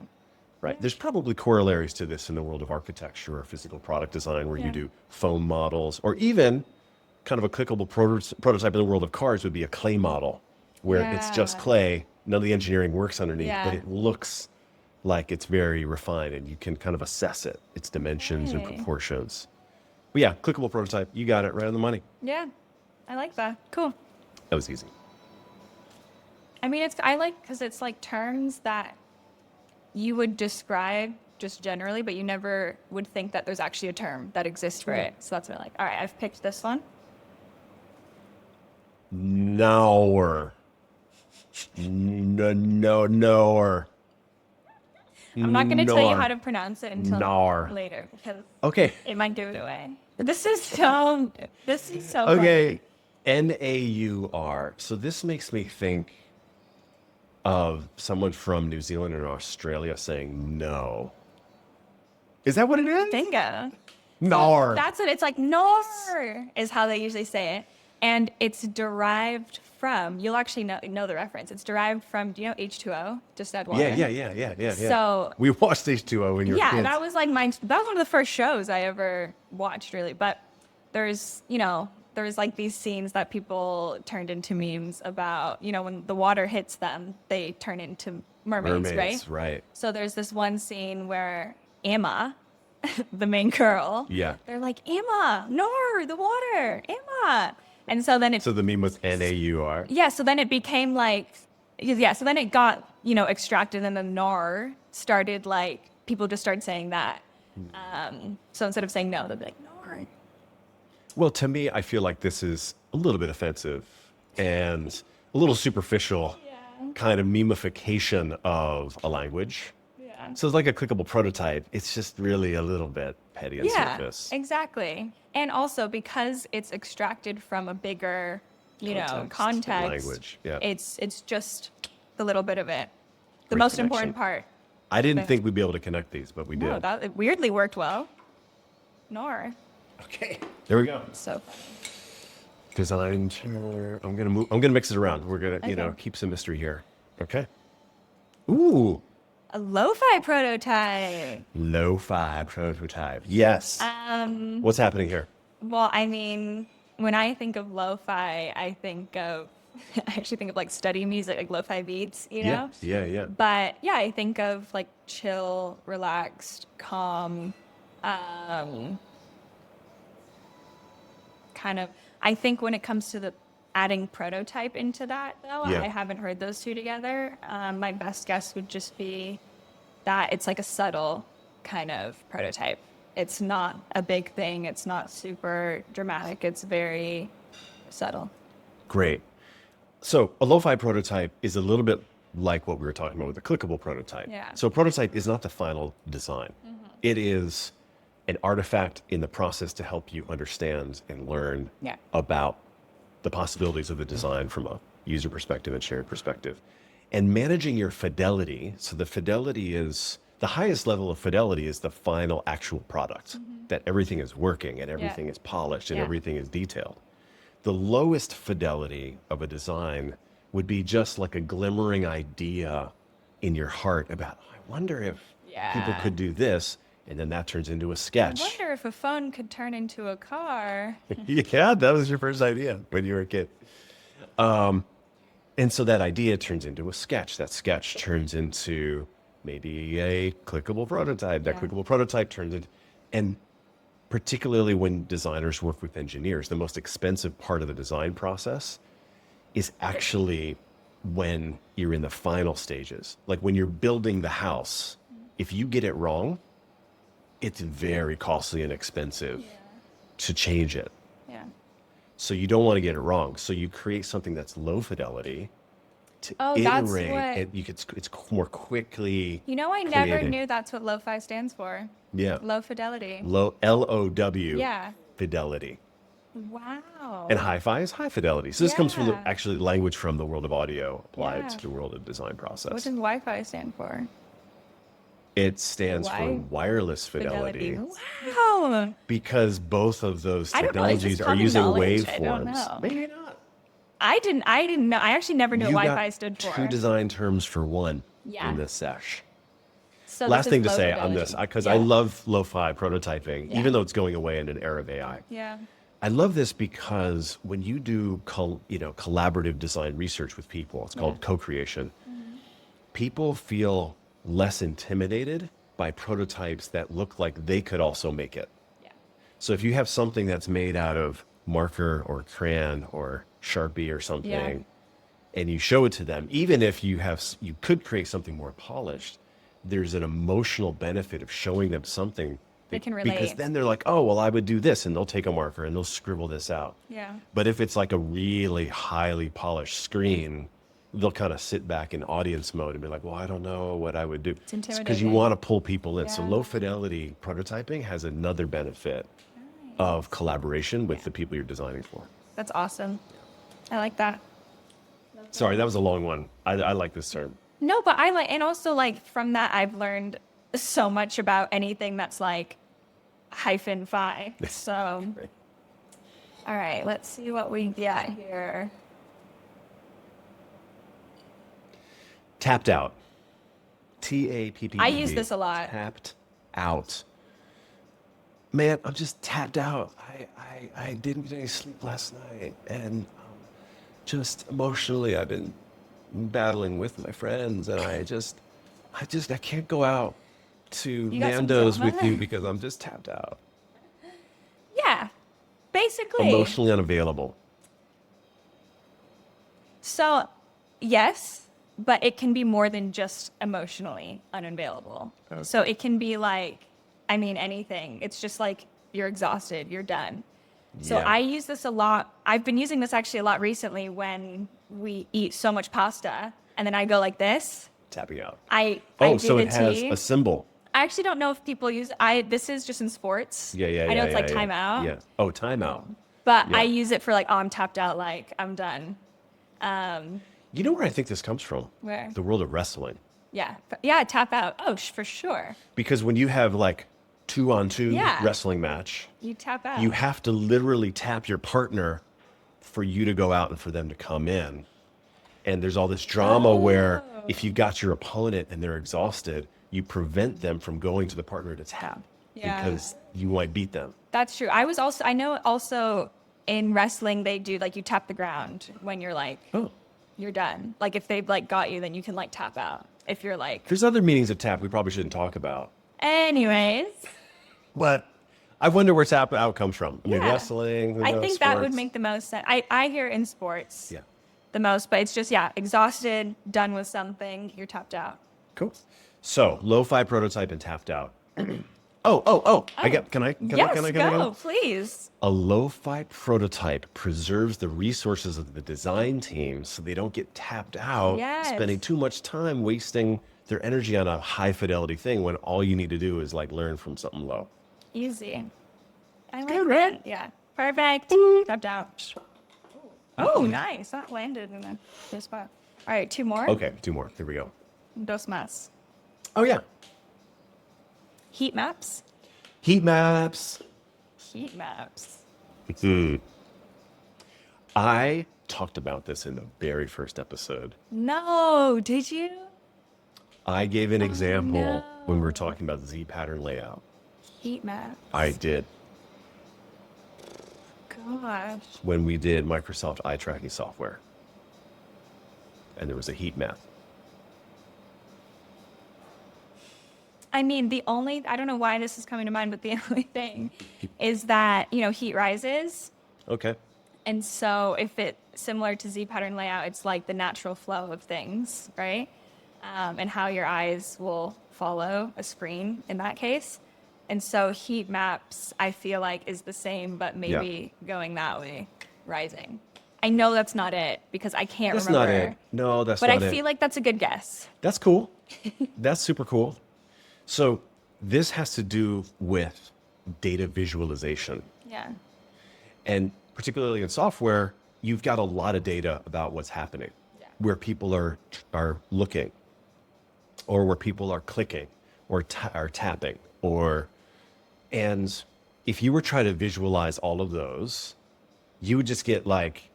[SPEAKER 2] Right. There's probably corollaries to this in the world of architecture or physical product design where you
[SPEAKER 1] Yeah.
[SPEAKER 2] do foam models or even kind of a clickable prototype in the world of cars would be a clay model where it's just
[SPEAKER 1] Yeah.
[SPEAKER 2] clay. None of the engineering works underneath, but
[SPEAKER 1] Yeah.
[SPEAKER 2] it looks like it's very refined and you can kind of assess it, its dimensions and
[SPEAKER 1] Right.
[SPEAKER 2] proportions. But yeah, clickable prototype. You got it right on the money.
[SPEAKER 1] Yeah, I like that. Cool.
[SPEAKER 2] That was easy.
[SPEAKER 1] I mean, I like because it's like terms that you would describe just generally, but you never would think that there's actually a term that exists for it. So that's what I like. All right, I've picked this one.
[SPEAKER 2] Naur. Naur.
[SPEAKER 1] I'm not going to tell you
[SPEAKER 2] Naur.
[SPEAKER 1] how to pronounce it until
[SPEAKER 2] Naur.
[SPEAKER 1] later because
[SPEAKER 2] Okay.
[SPEAKER 1] it might give it away. This is so fun.
[SPEAKER 2] Okay. Naur. So this makes me think of someone from New Zealand or Australia saying no. Is that what it is?
[SPEAKER 1] Bingo.
[SPEAKER 2] Naur.
[SPEAKER 1] That's what it's like. Nor is how they usually say it. And it's derived from, you'll actually know the reference. It's derived from, do you know H2O? Just add water.
[SPEAKER 2] Yeah.
[SPEAKER 1] So-
[SPEAKER 2] we watched H2O when you were
[SPEAKER 1] Yeah,
[SPEAKER 2] kids.
[SPEAKER 1] that was like that was one of the first shows I ever watched, really. But there's like these scenes that people turned into memes about, you know, when the water hits them, they turn into mermaids, right? So there's this one scene where Emma, the main girl,
[SPEAKER 2] Yeah.
[SPEAKER 1] they're like, Emma, Nor, the water, Emma. And so then
[SPEAKER 2] So the meme was Naur.
[SPEAKER 1] yeah, so then it became like, yeah, so then it got, you know, extracted and then Naur started like, people just started saying that. So instead of saying no, they'll be like, Naur.
[SPEAKER 2] Well, to me, I feel like this is a little bit offensive and a little superficial kind of memification of a language.
[SPEAKER 1] Yeah.
[SPEAKER 2] So it's like a clickable prototype. It's just really a little bit petty and surface.
[SPEAKER 1] Exactly. And also because it's extracted from a bigger, you know, context.
[SPEAKER 2] Language, yeah.
[SPEAKER 1] It's just the little bit of it. The
[SPEAKER 2] Great
[SPEAKER 1] most
[SPEAKER 2] connection.
[SPEAKER 1] important part.
[SPEAKER 2] I didn't think we'd be able to connect these, but we
[SPEAKER 1] No,
[SPEAKER 2] did.
[SPEAKER 1] that it weirdly worked well. Nor.
[SPEAKER 2] Okay, there we go.
[SPEAKER 1] So
[SPEAKER 2] Design. I'm gonna mix it around. We're gonna, you know,
[SPEAKER 1] Okay.
[SPEAKER 2] keep some mystery here. Okay. Ooh,
[SPEAKER 1] a lo-fi prototype.
[SPEAKER 2] lo-fi prototype. Yes. What's happening here?
[SPEAKER 1] Well, I mean, when I think of lo-fi, I think of, I actually think of like study music, like lo-fi beats, you
[SPEAKER 2] Yeah,
[SPEAKER 1] know?
[SPEAKER 2] yeah, yeah.
[SPEAKER 1] But yeah, I think of like chill, relaxed, calm, um, kind of. I think when it comes to the adding prototype into that, though,
[SPEAKER 2] Yeah.
[SPEAKER 1] I haven't heard those two together. My best guess would just be that it's like a subtle kind of prototype. It's not a big thing. It's not super dramatic. It's very subtle.
[SPEAKER 2] Great. So a lo-fi prototype is a little bit like what we were talking about with the clickable prototype.
[SPEAKER 1] Yeah.
[SPEAKER 2] So a prototype is not the final design. It is an artifact in the process to help you understand and learn
[SPEAKER 1] Yeah.
[SPEAKER 2] about the possibilities of the design from a user perspective and shared perspective. And managing your fidelity. So the fidelity is the highest level of fidelity is the final actual product, that everything is working and everything is polished and
[SPEAKER 1] Yeah.
[SPEAKER 2] everything is detailed. The lowest fidelity of a design would be just like a glimmering idea in your heart about, I wonder if people
[SPEAKER 1] Yeah.
[SPEAKER 2] could do this. And then that turns into a
[SPEAKER 1] I
[SPEAKER 2] sketch.
[SPEAKER 1] wonder if a phone could turn into a car.
[SPEAKER 2] Yeah, that was your first idea when you were a kid. And so that idea turns into a sketch. That sketch turns into maybe a clickable prototype. That
[SPEAKER 1] Yeah.
[SPEAKER 2] clickable prototype turns into, and particularly when designers work with engineers, the most expensive part of the design process is actually when you're in the final stages. Like when you're building the house, if you get it wrong, it's very costly and expensive to change it.
[SPEAKER 1] Yeah.
[SPEAKER 2] So you don't want to get it wrong. So you create something that's low fidelity to
[SPEAKER 1] Oh, that's
[SPEAKER 2] iterate,
[SPEAKER 1] what-
[SPEAKER 2] and it's more quickly.
[SPEAKER 1] You know, I never
[SPEAKER 2] created.
[SPEAKER 1] knew that's what lo-fi stands for.
[SPEAKER 2] Yeah.
[SPEAKER 1] Low fidelity.
[SPEAKER 2] Low LOW.
[SPEAKER 1] Yeah.
[SPEAKER 2] Fidelity.
[SPEAKER 1] Wow.
[SPEAKER 2] And hi-fi is high fidelity. So this comes from the
[SPEAKER 1] Yeah.
[SPEAKER 2] actually language from the world of audio applied
[SPEAKER 1] Yeah.
[SPEAKER 2] to the world of design process.
[SPEAKER 1] What does Wi-Fi stand for?
[SPEAKER 2] It stands for
[SPEAKER 1] Wi-
[SPEAKER 2] wireless fidelity,
[SPEAKER 1] Wow.
[SPEAKER 2] because both of those
[SPEAKER 1] I don't know, it's
[SPEAKER 2] technologies
[SPEAKER 1] just
[SPEAKER 2] are
[SPEAKER 1] common
[SPEAKER 2] using
[SPEAKER 1] knowledge. I don't
[SPEAKER 2] waveforms.
[SPEAKER 1] know.
[SPEAKER 2] Maybe not.
[SPEAKER 1] I didn't know. I actually never knew
[SPEAKER 2] You
[SPEAKER 1] what
[SPEAKER 2] got
[SPEAKER 1] Wi-Fi stood for.
[SPEAKER 2] two design terms for one
[SPEAKER 1] Yeah.
[SPEAKER 2] in this sesh.
[SPEAKER 1] So
[SPEAKER 2] Last
[SPEAKER 1] this
[SPEAKER 2] thing
[SPEAKER 1] is
[SPEAKER 2] to
[SPEAKER 1] low
[SPEAKER 2] say on
[SPEAKER 1] fidelity.
[SPEAKER 2] this, because
[SPEAKER 1] Yeah.
[SPEAKER 2] I love lo-fi prototyping,
[SPEAKER 1] Yeah.
[SPEAKER 2] even though it's going away in an era of AI.
[SPEAKER 1] Yeah.
[SPEAKER 2] I love this because when you do collaborative design research with people, it's called co-creation. People feel less intimidated by prototypes that look like they could also make it.
[SPEAKER 1] Yeah.
[SPEAKER 2] So if you have something that's made out of marker or crayon or Sharpie or something, and you show it to them, even if you could create something more polished, there's an emotional benefit of showing them something.
[SPEAKER 1] They can
[SPEAKER 2] Because
[SPEAKER 1] relate.
[SPEAKER 2] then they're like, oh, well, I would do this, and they'll take a marker and they'll scribble this out.
[SPEAKER 1] Yeah.
[SPEAKER 2] But if it's like a really highly polished screen, they'll kind of sit back in audience mode and be like, well, I don't know what I would do. Because you
[SPEAKER 1] intimidating.
[SPEAKER 2] want to pull people in. So
[SPEAKER 1] Yeah.
[SPEAKER 2] low fidelity prototyping has another benefit of collaboration with the people you're designing for.
[SPEAKER 1] That's awesome. I like that.
[SPEAKER 2] Sorry, that was a long one. I like this term.
[SPEAKER 1] No, but I like, and also like from that, I've learned so much about anything that's like hyphen fi. So,
[SPEAKER 2] Right.
[SPEAKER 1] all right, let's see what we get here.
[SPEAKER 2] Tapped out. TAPP.
[SPEAKER 1] I use this a lot.
[SPEAKER 2] Tapped out. Man, I'm just tapped out. I didn't get any sleep last night. And just emotionally, I've been battling with my friends. And I can't go out to
[SPEAKER 1] You got some
[SPEAKER 2] Nando's
[SPEAKER 1] drama?
[SPEAKER 2] with you because I'm just tapped out.
[SPEAKER 1] Yeah, basically.
[SPEAKER 2] Emotionally unavailable.
[SPEAKER 1] So, yes, but it can be more than just emotionally unavailable.
[SPEAKER 2] Okay.
[SPEAKER 1] So it can be like, I mean, anything. It's just like you're exhausted, you're done. So
[SPEAKER 2] Yeah.
[SPEAKER 1] I use this a lot. I've been using this actually a lot recently when we eat so much pasta and then I go like this.
[SPEAKER 2] Tapping out.
[SPEAKER 1] I
[SPEAKER 2] Oh,
[SPEAKER 1] do
[SPEAKER 2] so
[SPEAKER 1] the
[SPEAKER 2] it has
[SPEAKER 1] T.
[SPEAKER 2] a symbol.
[SPEAKER 1] I actually don't know if people use this is just in sports.
[SPEAKER 2] Yeah.
[SPEAKER 1] I know it's like
[SPEAKER 2] yeah.
[SPEAKER 1] timeout.
[SPEAKER 2] Yeah. Oh, timeout.
[SPEAKER 1] But
[SPEAKER 2] Yeah.
[SPEAKER 1] I use it for like, oh, I'm tapped out, like I'm done.
[SPEAKER 2] You know where I think this comes from?
[SPEAKER 1] Where?
[SPEAKER 2] The world of wrestling.
[SPEAKER 1] Yeah. Yeah, tap out. Oh, for sure.
[SPEAKER 2] Because when you have like 2-on-2
[SPEAKER 1] Yeah.
[SPEAKER 2] wrestling match,
[SPEAKER 1] You tap out.
[SPEAKER 2] you have to literally tap your partner for you to go out and for them to come in. And there's all this drama where if you got your opponent and they're exhausted, you prevent them from going to the partner to tap.
[SPEAKER 1] Yeah.
[SPEAKER 2] because you might beat them.
[SPEAKER 1] That's true. I know also in wrestling, they do like you tap the ground when you're like,
[SPEAKER 2] Oh,
[SPEAKER 1] you're done. Like if they've like got you, then you can like tap out. If you're like,
[SPEAKER 2] there's other meanings of tap we probably shouldn't talk about.
[SPEAKER 1] anyways,
[SPEAKER 2] But I wonder where tap out comes from. I mean,
[SPEAKER 1] yeah.
[SPEAKER 2] wrestling, who
[SPEAKER 1] I
[SPEAKER 2] knows,
[SPEAKER 1] think that would
[SPEAKER 2] sports.
[SPEAKER 1] make the most sense. I hear in sports
[SPEAKER 2] Yeah.
[SPEAKER 1] the most, but it's just, yeah, exhausted, done with something, you're tapped out.
[SPEAKER 2] Cool. So, lo-fi prototype and tapped out. Oh. Can I
[SPEAKER 1] Go, please.
[SPEAKER 2] A lo-fi prototype preserves the resources of the design team so they don't get tapped out,
[SPEAKER 1] Yes.
[SPEAKER 2] spending too much time wasting their energy on a high fidelity thing when all you need to do is like learn from something low.
[SPEAKER 1] Easy. I like
[SPEAKER 2] Good,
[SPEAKER 1] that.
[SPEAKER 2] right?
[SPEAKER 1] Yeah. Perfect. Tapped out. Oh, nice. That landed in a good spot. All right, 2 more.
[SPEAKER 2] Okay, 2 more. Here we go.
[SPEAKER 1] Dos más.
[SPEAKER 2] Oh yeah.
[SPEAKER 1] Heat maps.
[SPEAKER 2] Heat maps.
[SPEAKER 1] Heat maps.
[SPEAKER 2] I talked about this in the very first episode.
[SPEAKER 1] No, did you?
[SPEAKER 2] I gave an example
[SPEAKER 1] no.
[SPEAKER 2] when we were talking about the Z pattern layout.
[SPEAKER 1] Heat maps.
[SPEAKER 2] I did
[SPEAKER 1] Gosh.
[SPEAKER 2] when we did Microsoft eye tracking software. And there was a heat map.
[SPEAKER 1] I mean, I don't know why this is coming to mind, but the only thing is that, heat rises.
[SPEAKER 2] Okay.
[SPEAKER 1] And so if it's similar to Z pattern layout, it's like the natural flow of things, right? And how your eyes will follow a screen in that case. And so heat maps, I feel like, is the same, but maybe going that way, rising. I know that's not it because I can't
[SPEAKER 2] That's
[SPEAKER 1] remember.
[SPEAKER 2] not it. No, that's
[SPEAKER 1] But
[SPEAKER 2] not
[SPEAKER 1] I
[SPEAKER 2] it.
[SPEAKER 1] feel like that's a good guess.
[SPEAKER 2] That's cool. That's super cool. So this has to do with data visualization.
[SPEAKER 1] Yeah.
[SPEAKER 2] And particularly in software, you've got a lot of data about what's happening, where people are looking, or where people are clicking, or are tapping, and if you were trying to visualize all of those, you would just get like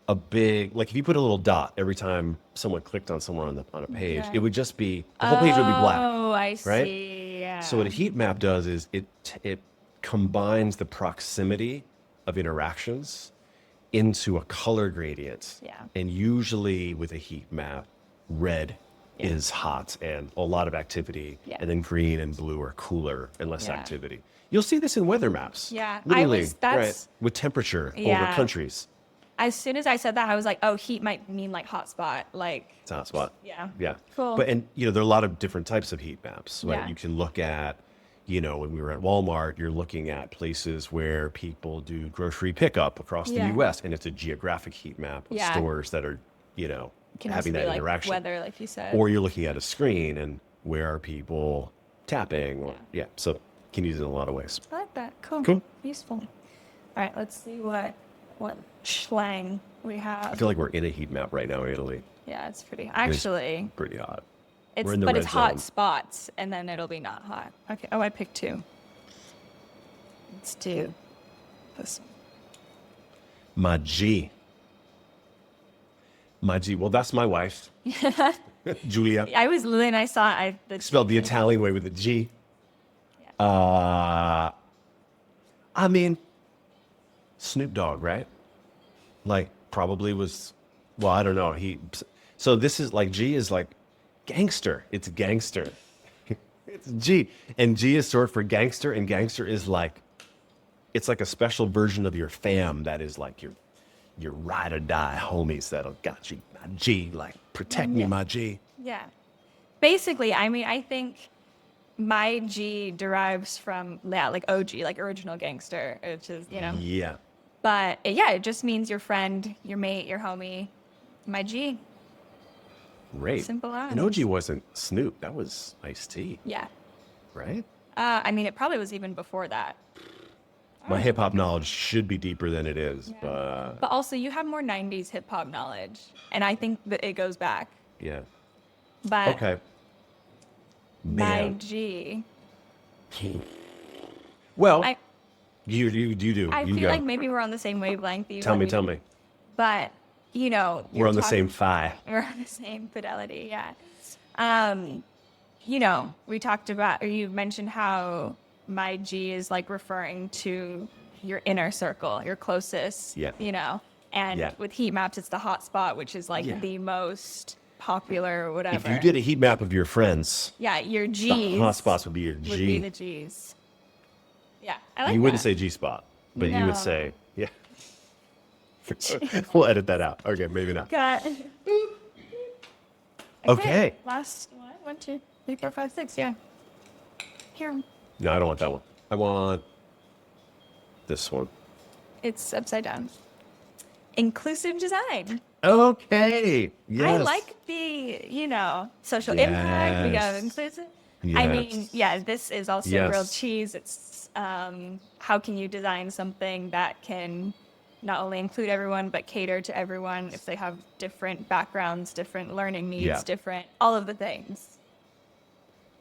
[SPEAKER 2] a big, like if you put a little dot every time someone clicked on someone on a page,
[SPEAKER 1] Okay.
[SPEAKER 2] it would just be, the whole page would be black.
[SPEAKER 1] Oh, I
[SPEAKER 2] right?
[SPEAKER 1] see. Yeah.
[SPEAKER 2] So what a heat map does is it combines the proximity of interactions into a color gradient.
[SPEAKER 1] Yeah.
[SPEAKER 2] And usually with a heat map, red is hot and a lot of activity,
[SPEAKER 1] Yeah.
[SPEAKER 2] and then green and blue are cooler and less
[SPEAKER 1] Yeah.
[SPEAKER 2] activity. You'll see this in weather maps.
[SPEAKER 1] Yeah,
[SPEAKER 2] Literally,
[SPEAKER 1] that's-
[SPEAKER 2] right, with temperature over
[SPEAKER 1] Yeah.
[SPEAKER 2] countries.
[SPEAKER 1] As soon as I said that, I was like, oh, heat might mean like hotspot. Like,
[SPEAKER 2] It's a hot spot.
[SPEAKER 1] yeah.
[SPEAKER 2] Yeah.
[SPEAKER 1] Cool.
[SPEAKER 2] But, and there are a lot of different types of heat maps, right?
[SPEAKER 1] Yeah.
[SPEAKER 2] You can look at, when we were at Walmart, you're looking at places where people do grocery pickup across the
[SPEAKER 1] Yeah.
[SPEAKER 2] US, and it's a geographic heat map of
[SPEAKER 1] Yeah.
[SPEAKER 2] stores that are,
[SPEAKER 1] Can also
[SPEAKER 2] having
[SPEAKER 1] be
[SPEAKER 2] that
[SPEAKER 1] like
[SPEAKER 2] interaction.
[SPEAKER 1] weather, like you said.
[SPEAKER 2] Or you're looking at a screen and where are people tapping? Or, so can use it in a lot of ways.
[SPEAKER 1] I like that. Cool.
[SPEAKER 2] Cool.
[SPEAKER 1] Useful. All right, let's see what slang we
[SPEAKER 2] I
[SPEAKER 1] have.
[SPEAKER 2] feel like we're in a heat map right now in Italy.
[SPEAKER 1] Yeah, it's pretty. Actually,
[SPEAKER 2] Pretty hot.
[SPEAKER 1] it's
[SPEAKER 2] we're in the
[SPEAKER 1] but
[SPEAKER 2] red
[SPEAKER 1] it's hot
[SPEAKER 2] zone.
[SPEAKER 1] spots, and then it'll be not hot. Okay. Oh, I picked 2. Let's do this one.
[SPEAKER 2] My G. Well, that's my wife, Julia.
[SPEAKER 1] I was when I saw the
[SPEAKER 2] Spelled the Italian way with a G. I mean, Snoop Dogg, right? Like, probably was, well, I don't know. So this is like, G is like gangster. It's gangster. It's G. And G is short for gangster, and gangster is like, it's like a special version of your fam that is like your ride or die homies that'll got you. My G, like, protect me, my G.
[SPEAKER 1] Yeah. Basically, I mean, I think my G derives from, like OG, like original gangster, which is,
[SPEAKER 2] Yeah.
[SPEAKER 1] But it just means your friend, your mate, your homie. My G.
[SPEAKER 2] Great.
[SPEAKER 1] Simple as.
[SPEAKER 2] And OG wasn't Snoop. That was Ice-T,
[SPEAKER 1] Yeah.
[SPEAKER 2] right?
[SPEAKER 1] I mean, it probably was even before that.
[SPEAKER 2] My hip hop knowledge should be deeper than it is, but
[SPEAKER 1] But also, you have more 90s hip hop knowledge. And I think that it goes back.
[SPEAKER 2] yeah.
[SPEAKER 1] But
[SPEAKER 2] Okay.
[SPEAKER 1] my
[SPEAKER 2] Man.
[SPEAKER 1] G.
[SPEAKER 2] Well,
[SPEAKER 1] I,
[SPEAKER 2] you do.
[SPEAKER 1] I
[SPEAKER 2] you
[SPEAKER 1] feel
[SPEAKER 2] go.
[SPEAKER 1] like maybe we're on the same wavelength.
[SPEAKER 2] Tell me.
[SPEAKER 1] But,
[SPEAKER 2] We're on the same phi.
[SPEAKER 1] We're on the same fidelity, yeah. We talked about, or you mentioned how my G is like referring to your inner circle, your closest,
[SPEAKER 2] Yeah.
[SPEAKER 1] you know. And
[SPEAKER 2] Yeah.
[SPEAKER 1] with heat maps, it's the hot spot, which is like
[SPEAKER 2] Yeah.
[SPEAKER 1] the most popular or whatever.
[SPEAKER 2] If you did a heat map of your friends,
[SPEAKER 1] yeah, your
[SPEAKER 2] the
[SPEAKER 1] G's
[SPEAKER 2] hot spots would be your G.
[SPEAKER 1] would be the G's. Yeah, I like
[SPEAKER 2] You wouldn't
[SPEAKER 1] that.
[SPEAKER 2] say G spot, but you would
[SPEAKER 1] No.
[SPEAKER 2] say, yeah. We'll edit that out. Okay, maybe not.
[SPEAKER 1] Got.
[SPEAKER 2] Okay.
[SPEAKER 1] Last one. 1, 2, 3, 4, 5, 6. Yeah. Here.
[SPEAKER 2] No, I don't want that one. I want this one.
[SPEAKER 1] It's upside down. Inclusive design.
[SPEAKER 2] Okay. Yes.
[SPEAKER 1] I like the, social impact. We got
[SPEAKER 2] Yes.
[SPEAKER 1] inclusive.
[SPEAKER 2] Yes.
[SPEAKER 1] I mean, yeah, this is also
[SPEAKER 2] Yes.
[SPEAKER 1] grilled cheese. It's how can you design something that can not only include everyone, but cater to everyone if they have different backgrounds, different learning needs,
[SPEAKER 2] Yeah.
[SPEAKER 1] different, all of the things.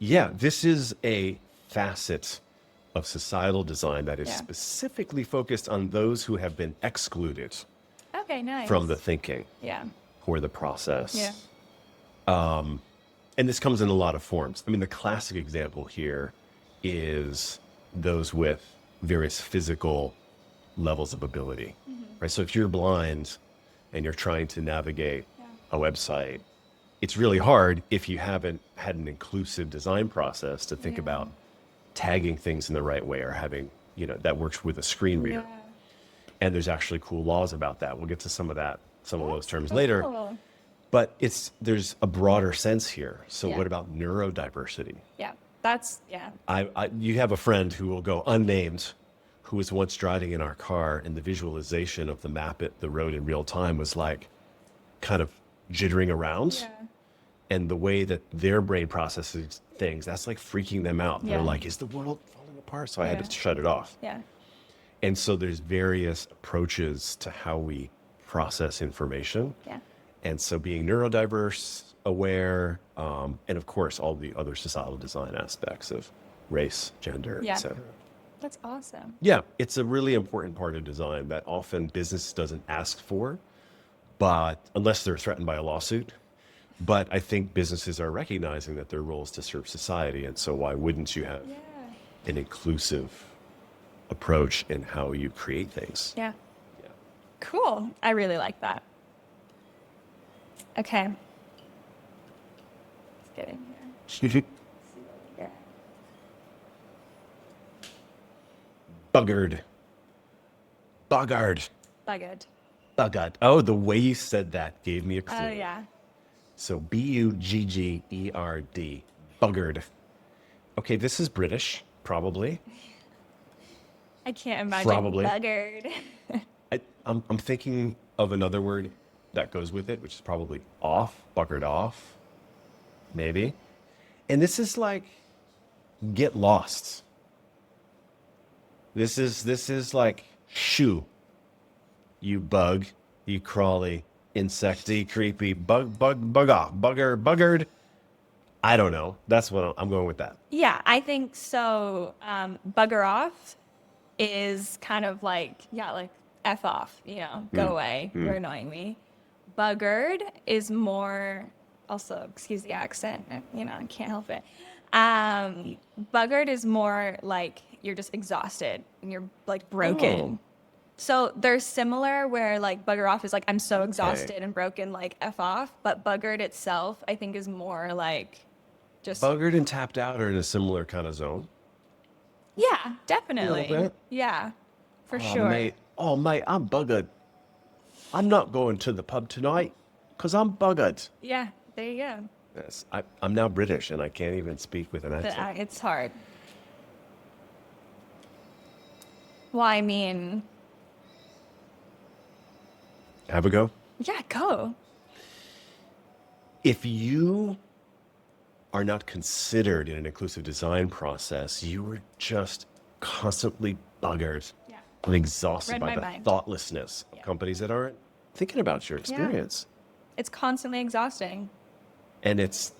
[SPEAKER 2] Yeah, this is a facet of societal design that is
[SPEAKER 1] Yeah.
[SPEAKER 2] specifically focused on those who have been excluded
[SPEAKER 1] Okay, nice.
[SPEAKER 2] from the thinking
[SPEAKER 1] Yeah.
[SPEAKER 2] or the process.
[SPEAKER 1] Yeah.
[SPEAKER 2] And this comes in a lot of forms. I mean, the classic example here is those with various physical levels of ability, right? So if you're blind and you're trying to navigate a website, it's really hard if you haven't had an inclusive design process to think about tagging things in the right way or having, that works with a screen reader.
[SPEAKER 1] Yeah.
[SPEAKER 2] And there's actually cool laws about that. We'll get to some of those terms later.
[SPEAKER 1] Cool.
[SPEAKER 2] But there's a broader sense here. So
[SPEAKER 1] Yeah.
[SPEAKER 2] what about neurodiversity?
[SPEAKER 1] Yeah. Yeah.
[SPEAKER 2] You have a friend who will go unnamed, who was once driving in our car, and the visualization of the map at the road in real time was like kind of jittering around.
[SPEAKER 1] Yeah.
[SPEAKER 2] And the way that their brain processes things, that's like freaking them out.
[SPEAKER 1] Yeah.
[SPEAKER 2] They're like, is the world falling apart? So I had
[SPEAKER 1] Yeah.
[SPEAKER 2] to shut it off.
[SPEAKER 1] Yeah.
[SPEAKER 2] And so there's various approaches to how we process information.
[SPEAKER 1] Yeah.
[SPEAKER 2] And so being neurodiverse, aware, and of course, all the other societal design aspects of race, gender,
[SPEAKER 1] Yeah.
[SPEAKER 2] et cetera.
[SPEAKER 1] That's awesome.
[SPEAKER 2] Yeah, it's a really important part of design that often business doesn't ask for, but unless they're threatened by a lawsuit. But I think businesses are recognizing that their role is to serve society. And so why wouldn't you have
[SPEAKER 1] Yeah.
[SPEAKER 2] an inclusive approach in how you create things?
[SPEAKER 1] Yeah.
[SPEAKER 2] Yeah.
[SPEAKER 1] Cool. I really like that. Okay. Let's get in here. Yeah.
[SPEAKER 2] Buggered. Buggard.
[SPEAKER 1] Bugged.
[SPEAKER 2] Buggard. Oh, the way you said that gave me a clue.
[SPEAKER 1] Oh, yeah.
[SPEAKER 2] So Buggerd. Buggered. Okay, this is British, probably.
[SPEAKER 1] I can't imagine
[SPEAKER 2] Probably.
[SPEAKER 1] buggered.
[SPEAKER 2] I'm thinking of another word that goes with it, which is probably off, buggered off, maybe. And this is like get lost. This is like shoo. You bug, you crawly, insecty, creepy, bug off, buggered. I don't know. That's what I'm going with that.
[SPEAKER 1] Yeah, I think so. Bugger off is kind of like, like F off, go away. You're annoying me. Buggered is more, also, excuse the accent, I can't help it. Buggered is more like you're just exhausted and you're like broken.
[SPEAKER 2] Oh.
[SPEAKER 1] So they're similar where like bugger off is like, I'm so exhausted and broken, like F off. But buggered itself, I think is more like just.
[SPEAKER 2] Buggered and tapped out are in a similar kind of zone.
[SPEAKER 1] Yeah, definitely.
[SPEAKER 2] bit?
[SPEAKER 1] Yeah, for
[SPEAKER 2] Oh,
[SPEAKER 1] sure.
[SPEAKER 2] mate, I'm buggered. I'm not going to the pub tonight because I'm buggered.
[SPEAKER 1] Yeah, there you go.
[SPEAKER 2] Yes, I'm now British and I can't even speak with an accent.
[SPEAKER 1] It's hard. Well, I mean,
[SPEAKER 2] Have a go.
[SPEAKER 1] yeah, go.
[SPEAKER 2] If you are not considered in an inclusive design process, you are just constantly buggered
[SPEAKER 1] Yeah.
[SPEAKER 2] and exhausted
[SPEAKER 1] Read
[SPEAKER 2] by
[SPEAKER 1] my
[SPEAKER 2] the
[SPEAKER 1] mind.
[SPEAKER 2] thoughtlessness of
[SPEAKER 1] Yeah.
[SPEAKER 2] companies that aren't thinking about your experience.
[SPEAKER 1] It's constantly exhausting.
[SPEAKER 2] And it's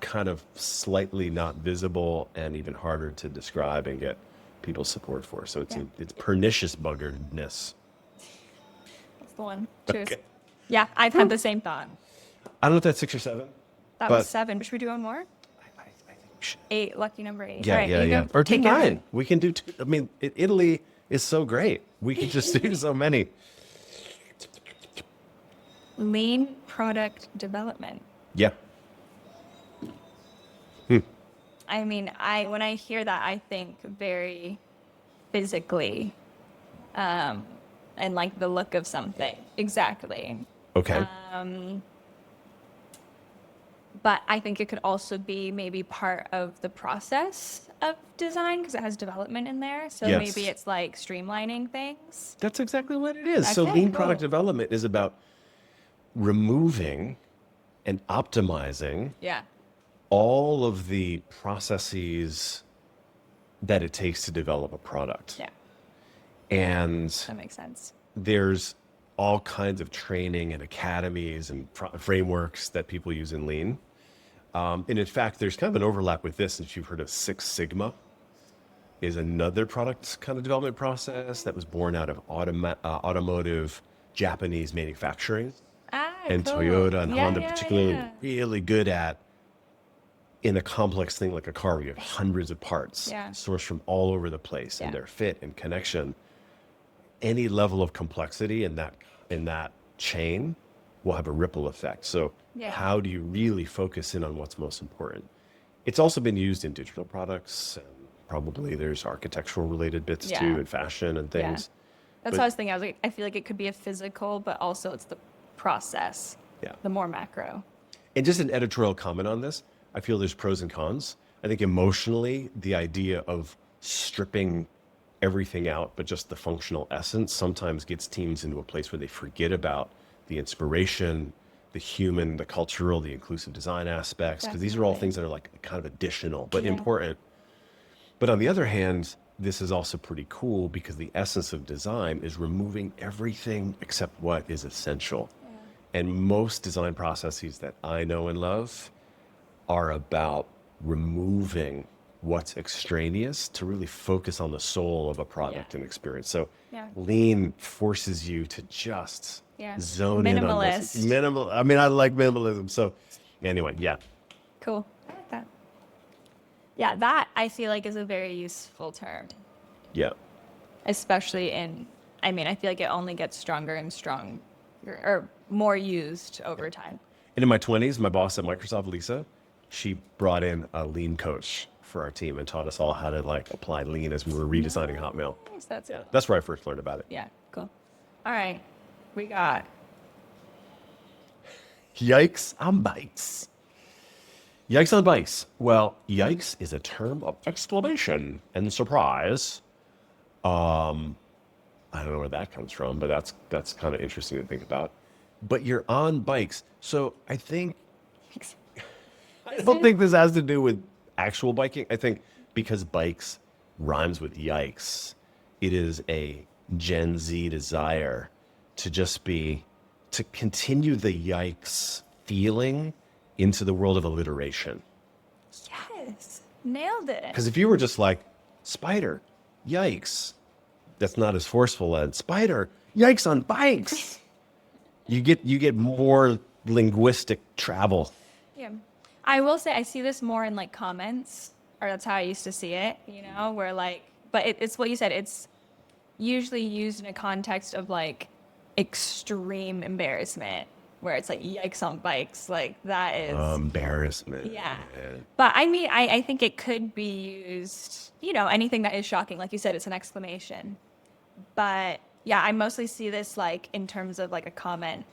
[SPEAKER 2] kind of slightly not visible and even harder to describe and get people's support for. So it's
[SPEAKER 1] Yeah.
[SPEAKER 2] it's pernicious buggeredness.
[SPEAKER 1] That's the one. Cheers.
[SPEAKER 2] Okay.
[SPEAKER 1] Yeah, I've had the same thought.
[SPEAKER 2] I don't know if that's 6 or 7.
[SPEAKER 1] That
[SPEAKER 2] But-
[SPEAKER 1] was 7. Should we do one more?
[SPEAKER 2] I think
[SPEAKER 1] 8, lucky number 8.
[SPEAKER 2] Yeah,
[SPEAKER 1] All right,
[SPEAKER 2] yeah,
[SPEAKER 1] you
[SPEAKER 2] yeah.
[SPEAKER 1] go
[SPEAKER 2] Or do
[SPEAKER 1] take your-
[SPEAKER 2] 9. We can do 2. I mean, Italy is so great. We can just do so many.
[SPEAKER 1] Lean product development.
[SPEAKER 2] Yeah.
[SPEAKER 1] I mean, when I hear that, I think very physically, and like the look of something. Exactly.
[SPEAKER 2] Okay.
[SPEAKER 1] But I think it could also be maybe part of the process of design because it has development in there. So
[SPEAKER 2] Yes.
[SPEAKER 1] maybe it's like streamlining things.
[SPEAKER 2] That's exactly what it is. So
[SPEAKER 1] Okay,
[SPEAKER 2] lean
[SPEAKER 1] cool.
[SPEAKER 2] product development is about removing and optimizing
[SPEAKER 1] Yeah.
[SPEAKER 2] all of the processes that it takes to develop a product.
[SPEAKER 1] Yeah.
[SPEAKER 2] And
[SPEAKER 1] That makes sense.
[SPEAKER 2] there's all kinds of training and academies and frameworks that people use in lean. And in fact, there's kind of an overlap with this. If you've heard of Six Sigma, is another product kind of development process that was born out of automotive Japanese manufacturing. And
[SPEAKER 1] Cool.
[SPEAKER 2] Toyota and
[SPEAKER 1] Yeah,
[SPEAKER 2] Honda
[SPEAKER 1] yeah,
[SPEAKER 2] particularly
[SPEAKER 1] yeah.
[SPEAKER 2] really good at, in a complex thing like a car where you have hundreds of parts
[SPEAKER 1] Yeah.
[SPEAKER 2] sourced from all over the place and
[SPEAKER 1] Yeah.
[SPEAKER 2] their fit and connection. Any level of complexity in that chain will have a ripple effect. So
[SPEAKER 1] Yeah.
[SPEAKER 2] how do you really focus in on what's most important? It's also been used in digital products, and probably there's architectural related bits
[SPEAKER 1] Yeah.
[SPEAKER 2] too, and fashion and
[SPEAKER 1] Yeah.
[SPEAKER 2] things.
[SPEAKER 1] That's
[SPEAKER 2] But-
[SPEAKER 1] what I was thinking. I was like, I feel like it could be a physical, but also it's the process.
[SPEAKER 2] Yeah.
[SPEAKER 1] The more macro.
[SPEAKER 2] And just an editorial comment on this, I feel there's pros and cons. I think emotionally, the idea of stripping everything out, but just the functional essence, sometimes gets teams into a place where they forget about the inspiration, the human, the cultural, the inclusive design aspects, because these are all
[SPEAKER 1] Definitely.
[SPEAKER 2] things that are like kind of additional, but
[SPEAKER 1] Yeah.
[SPEAKER 2] important. But on the other hand, this is also pretty cool because the essence of design is removing everything except what is essential. And most design processes that I know and love are about removing what's extraneous to really focus on the soul of a product
[SPEAKER 1] Yeah.
[SPEAKER 2] and experience. So
[SPEAKER 1] Yeah.
[SPEAKER 2] lean forces you to just
[SPEAKER 1] Yeah.
[SPEAKER 2] zone in on this.
[SPEAKER 1] Minimalist.
[SPEAKER 2] I mean, I like minimalism. So anyway, yeah.
[SPEAKER 1] Cool. I like that. Yeah, that I feel like is a very useful term,
[SPEAKER 2] Yeah.
[SPEAKER 1] especially I feel like it only gets stronger and stronger or more used over time.
[SPEAKER 2] And in my 20s, my boss at Microsoft, Lisa, she brought in a lean coach for our team and taught us all how to like apply lean as we were redesigning Hotmail.
[SPEAKER 1] Nice, that's
[SPEAKER 2] Yeah, that's where I first learned about it.
[SPEAKER 1] Yeah, cool. All right, we got
[SPEAKER 2] Yikes on bikes. Yikes on bikes. Well, yikes is a term of exclamation and surprise. I don't know where that comes from, but that's kind of interesting to think about. But you're on bikes. So I don't think this has to do with actual biking. I think because bikes rhymes with yikes, it is a Gen Z desire to to continue the yikes feeling into the world of alliteration.
[SPEAKER 1] yes, nailed it.
[SPEAKER 2] Because if you were just like, spider, yikes, that's not as forceful as spider, yikes on bikes. You get more linguistic travel.
[SPEAKER 1] Yeah, I will say I see this more in like comments, or that's how I used to see it. Where like, but it's what you said. It's usually used in a context of like extreme embarrassment, where it's like yikes on bikes, like that is
[SPEAKER 2] Embarrassment.
[SPEAKER 1] yeah. But I think it could be used, anything that is shocking, like you said, it's an exclamation. But yeah, I mostly see this like in terms of like a comment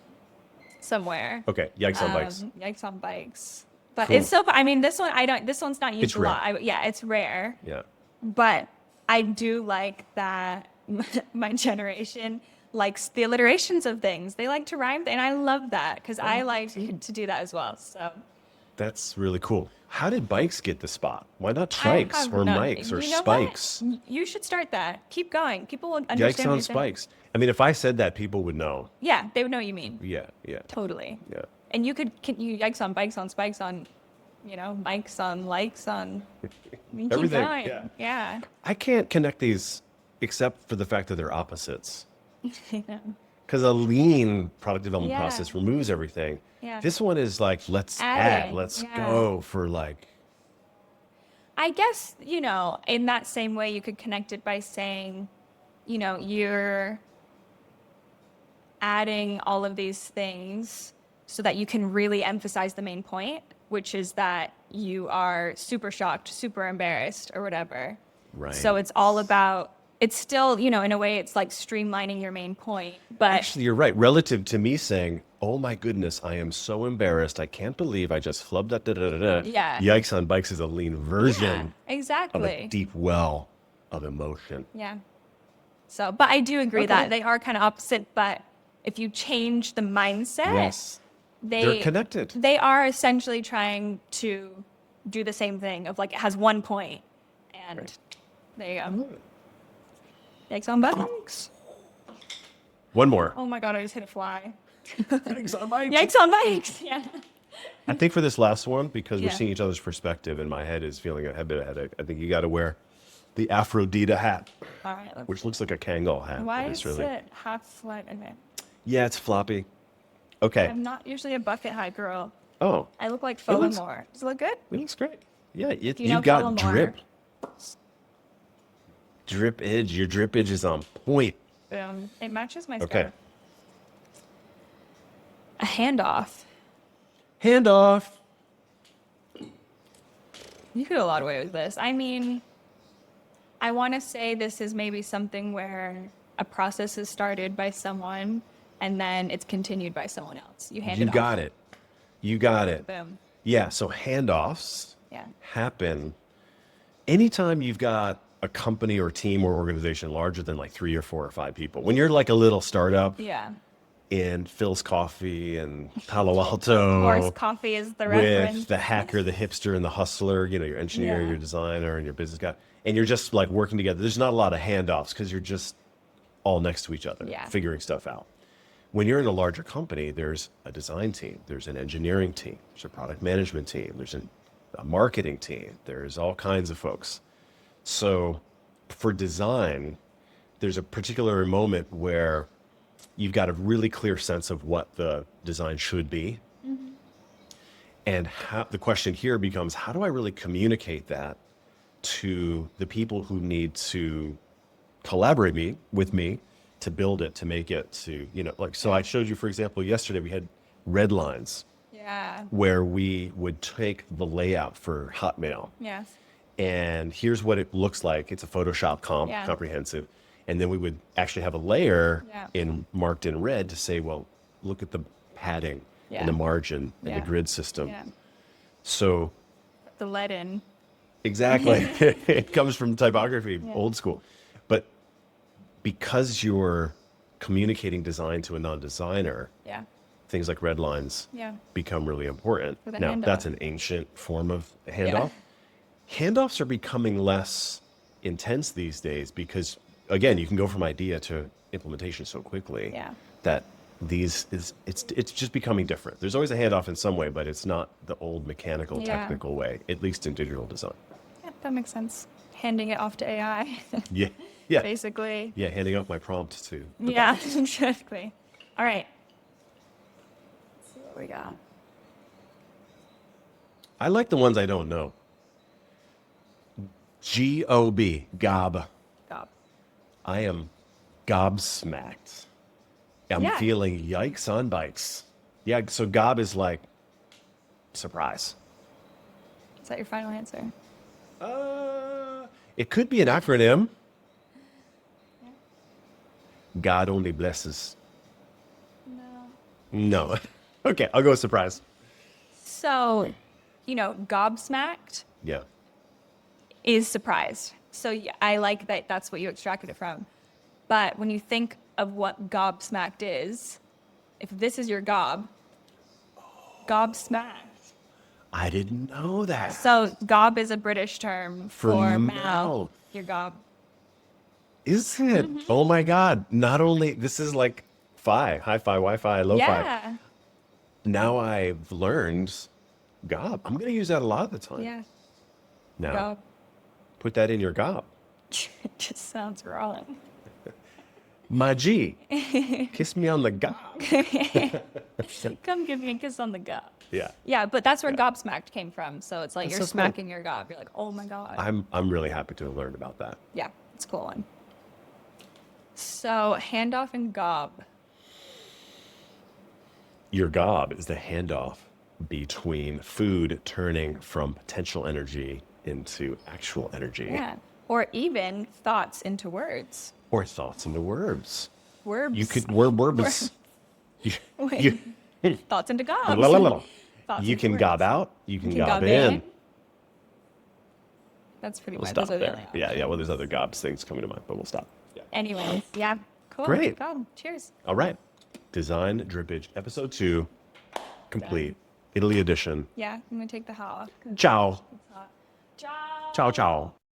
[SPEAKER 1] somewhere.
[SPEAKER 2] Okay, yikes on bikes.
[SPEAKER 1] Yikes on bikes. But
[SPEAKER 2] Cool.
[SPEAKER 1] it's this one's not used
[SPEAKER 2] It's
[SPEAKER 1] a lot. Yeah, it's rare.
[SPEAKER 2] Yeah.
[SPEAKER 1] But I do like that my generation likes the alliterations of things. They like to rhyme, and I love that because I like to do that as well. So
[SPEAKER 2] That's really cool. How did bikes get the spot? Why not
[SPEAKER 1] I
[SPEAKER 2] trikes
[SPEAKER 1] have
[SPEAKER 2] or
[SPEAKER 1] no-
[SPEAKER 2] mics or
[SPEAKER 1] you know what?
[SPEAKER 2] spikes?
[SPEAKER 1] You should start that. Keep going. People will understand.
[SPEAKER 2] Yikes
[SPEAKER 1] what
[SPEAKER 2] on
[SPEAKER 1] you're saying.
[SPEAKER 2] spikes. I mean, if I said that, people would know.
[SPEAKER 1] Yeah, they would know what you mean.
[SPEAKER 2] Yeah, yeah,
[SPEAKER 1] Totally.
[SPEAKER 2] yeah.
[SPEAKER 1] And you yikes on bikes on spikes on, mics on likes on. You keep
[SPEAKER 2] Everything,
[SPEAKER 1] going.
[SPEAKER 2] yeah.
[SPEAKER 1] Yeah.
[SPEAKER 2] I can't connect these except for the fact that they're opposites.
[SPEAKER 1] I know.
[SPEAKER 2] Because a lean product development
[SPEAKER 1] Yeah.
[SPEAKER 2] process removes everything.
[SPEAKER 1] Yeah.
[SPEAKER 2] This one is like, let's
[SPEAKER 1] Add
[SPEAKER 2] add,
[SPEAKER 1] it,
[SPEAKER 2] let's
[SPEAKER 1] yeah.
[SPEAKER 2] go for like,
[SPEAKER 1] I guess, in that same way, you could connect it by saying, you're adding all of these things so that you can really emphasize the main point, which is that you are super shocked, super embarrassed, or whatever.
[SPEAKER 2] Right.
[SPEAKER 1] So it's all about, it's still, in a way, it's like streamlining your main point. But
[SPEAKER 2] Actually, you're right. Relative to me saying, "Oh my goodness, I am so embarrassed. I can't believe I just flubbed that." Da, da, da, da.
[SPEAKER 1] Yeah.
[SPEAKER 2] Yikes on bikes is a lean
[SPEAKER 1] yeah,
[SPEAKER 2] version of a
[SPEAKER 1] exactly.
[SPEAKER 2] deep well of emotion.
[SPEAKER 1] Yeah. So, but I do agree
[SPEAKER 2] Okay.
[SPEAKER 1] that they are kind of opposite, but if you change the mindset,
[SPEAKER 2] Yes. They're connected.
[SPEAKER 1] They are essentially trying to do the same thing of like it has one point, and
[SPEAKER 2] Right.
[SPEAKER 1] there you go. Yikes on bikes.
[SPEAKER 2] One more.
[SPEAKER 1] Oh my god, I just hit a fly.
[SPEAKER 2] Yikes on bikes.
[SPEAKER 1] Yikes on bikes. Yeah.
[SPEAKER 2] I think for this last one, because we're
[SPEAKER 1] Yeah.
[SPEAKER 2] seeing each other's perspective and my head is feeling a bit of headache, I think you got to wear the Aphrodita hat,
[SPEAKER 1] All right. Let's,
[SPEAKER 2] which looks like a Kangol hat.
[SPEAKER 1] why
[SPEAKER 2] but
[SPEAKER 1] is
[SPEAKER 2] it's really...
[SPEAKER 1] it half flat? Okay.
[SPEAKER 2] Yeah, it's floppy. Okay.
[SPEAKER 1] I'm not usually a bucket hat girl.
[SPEAKER 2] Oh,
[SPEAKER 1] I look like
[SPEAKER 2] looks-
[SPEAKER 1] Furthermore. Does it look good?
[SPEAKER 2] it looks great. Yeah,
[SPEAKER 1] you
[SPEAKER 2] you
[SPEAKER 1] know
[SPEAKER 2] got
[SPEAKER 1] Furthermore?
[SPEAKER 2] drip. Drip edge. Your drippage is on point.
[SPEAKER 1] It matches my
[SPEAKER 2] Okay.
[SPEAKER 1] scarf. A handoff.
[SPEAKER 2] Handoff.
[SPEAKER 1] You could a lot of way with this. I mean, I want to say this is maybe something where a process is started by someone and then it's continued by someone else. You hand
[SPEAKER 2] You
[SPEAKER 1] it off.
[SPEAKER 2] got it. You got it.
[SPEAKER 1] Boom.
[SPEAKER 2] Yeah, so handoffs
[SPEAKER 1] Yeah.
[SPEAKER 2] happen anytime you've got a company or team or organization larger than like 3 or 4 or 5 people. When you're like a little startup
[SPEAKER 1] Yeah.
[SPEAKER 2] in Phil's Coffee and Palo
[SPEAKER 1] Of course,
[SPEAKER 2] Alto
[SPEAKER 1] coffee is the
[SPEAKER 2] with
[SPEAKER 1] reference.
[SPEAKER 2] the hacker, the hipster, and the hustler, your engineer,
[SPEAKER 1] Yeah.
[SPEAKER 2] your designer, and your business guy, and you're just like working together. There's not a lot of handoffs because you're just all next to each other,
[SPEAKER 1] Yeah.
[SPEAKER 2] figuring stuff out. When you're in a larger company, there's a design team, there's an engineering team, there's a product management team, there's a marketing team, there's all kinds of folks. So for design, there's a particular moment where you've got a really clear sense of what the design should be. And the question here becomes, how do I really communicate that to the people who need to collaborate with me to build it, to make it, to, so I showed you, for example, yesterday we had red lines
[SPEAKER 1] Yeah.
[SPEAKER 2] where we would take the layout for Hotmail
[SPEAKER 1] Yes.
[SPEAKER 2] and here's what it looks like. It's a Photoshop
[SPEAKER 1] Yeah.
[SPEAKER 2] comprehensive. And then we would actually have a layer
[SPEAKER 1] Yeah.
[SPEAKER 2] marked in red to say, well, look at the padding
[SPEAKER 1] Yeah.
[SPEAKER 2] and the margin and
[SPEAKER 1] Yeah.
[SPEAKER 2] the grid system.
[SPEAKER 1] Yeah.
[SPEAKER 2] So
[SPEAKER 1] The lead in.
[SPEAKER 2] exactly, it comes from typography, old school. But because you're communicating design to a non-designer,
[SPEAKER 1] Yeah.
[SPEAKER 2] things like red lines
[SPEAKER 1] Yeah.
[SPEAKER 2] become really important.
[SPEAKER 1] With a
[SPEAKER 2] Now,
[SPEAKER 1] handoff.
[SPEAKER 2] that's an ancient form of handoff. Handoffs are becoming less intense these days because, again, you can go from idea to implementation so quickly
[SPEAKER 1] Yeah.
[SPEAKER 2] that it's just becoming different. There's always a handoff in some way, but it's not the old mechanical,
[SPEAKER 1] Yeah.
[SPEAKER 2] technical way, at least in digital design.
[SPEAKER 1] Yeah, that makes sense. Handing it off to AI,
[SPEAKER 2] Yeah, yeah,
[SPEAKER 1] basically.
[SPEAKER 2] yeah. Handing off my prompt to
[SPEAKER 1] Yeah, exactly. All right. Let's see what we got.
[SPEAKER 2] I like the ones I don't know. G-O-B, gob.
[SPEAKER 1] Gob.
[SPEAKER 2] I am gobsmacked. I'm
[SPEAKER 1] Yeah.
[SPEAKER 2] feeling yikes on bikes. Yeah, so gob is like surprise.
[SPEAKER 1] Is that your final answer?
[SPEAKER 2] It could be an acronym. God only blesses.
[SPEAKER 1] No.
[SPEAKER 2] No. Okay, I'll go with surprise.
[SPEAKER 1] So, gobsmacked
[SPEAKER 2] Yeah.
[SPEAKER 1] is surprised. So I like that that's what you extracted it from. But when you think of what gobsmacked is, if this is your gobsmacked.
[SPEAKER 2] I didn't know that.
[SPEAKER 1] So gob is a British term for mouth.
[SPEAKER 2] mouth.
[SPEAKER 1] Your gob.
[SPEAKER 2] Is it? Oh my God. Not only, this is like hi-fi, Wi-Fi, lo-fi.
[SPEAKER 1] Yeah.
[SPEAKER 2] Now I've learned gob. I'm going to use that a lot of the time.
[SPEAKER 1] Yeah.
[SPEAKER 2] Now,
[SPEAKER 1] Gob.
[SPEAKER 2] put that in your gob.
[SPEAKER 1] It just sounds wrong.
[SPEAKER 2] My G, kiss me on the gob.
[SPEAKER 1] Come give me a kiss on the gob.
[SPEAKER 2] Yeah.
[SPEAKER 1] Yeah, but that's where
[SPEAKER 2] Yeah.
[SPEAKER 1] gobsmacked came from. So it's like
[SPEAKER 2] That's
[SPEAKER 1] you're
[SPEAKER 2] so cool.
[SPEAKER 1] smacking your gob. You're like, oh my God.
[SPEAKER 2] I'm really happy to have learned about that.
[SPEAKER 1] Yeah, it's a cool one. So handoff and gob.
[SPEAKER 2] Your gob is the handoff between food turning from potential energy into actual energy.
[SPEAKER 1] Yeah. Or even thoughts into words.
[SPEAKER 2] Or thoughts into words.
[SPEAKER 1] Words.
[SPEAKER 2] You could words.
[SPEAKER 1] Wait. Thoughts into gobs. Thoughts
[SPEAKER 2] You
[SPEAKER 1] into
[SPEAKER 2] can
[SPEAKER 1] words.
[SPEAKER 2] gob out. You can gob
[SPEAKER 1] gob
[SPEAKER 2] in.
[SPEAKER 1] That's pretty
[SPEAKER 2] We'll
[SPEAKER 1] much
[SPEAKER 2] stop
[SPEAKER 1] those are the
[SPEAKER 2] there.
[SPEAKER 1] only
[SPEAKER 2] Yeah,
[SPEAKER 1] options.
[SPEAKER 2] yeah. Well, there's other gobs things coming to mind, but we'll stop. Yeah.
[SPEAKER 1] Anyways, yeah. Cool.
[SPEAKER 2] Great.
[SPEAKER 1] Go. Cheers.
[SPEAKER 2] All right. Design Drippage, episode 2, complete. Italy edition.
[SPEAKER 1] Yeah, I'm gonna take the hot.
[SPEAKER 2] Ciao.
[SPEAKER 1] Ciao.
[SPEAKER 2] Ciao, ciao.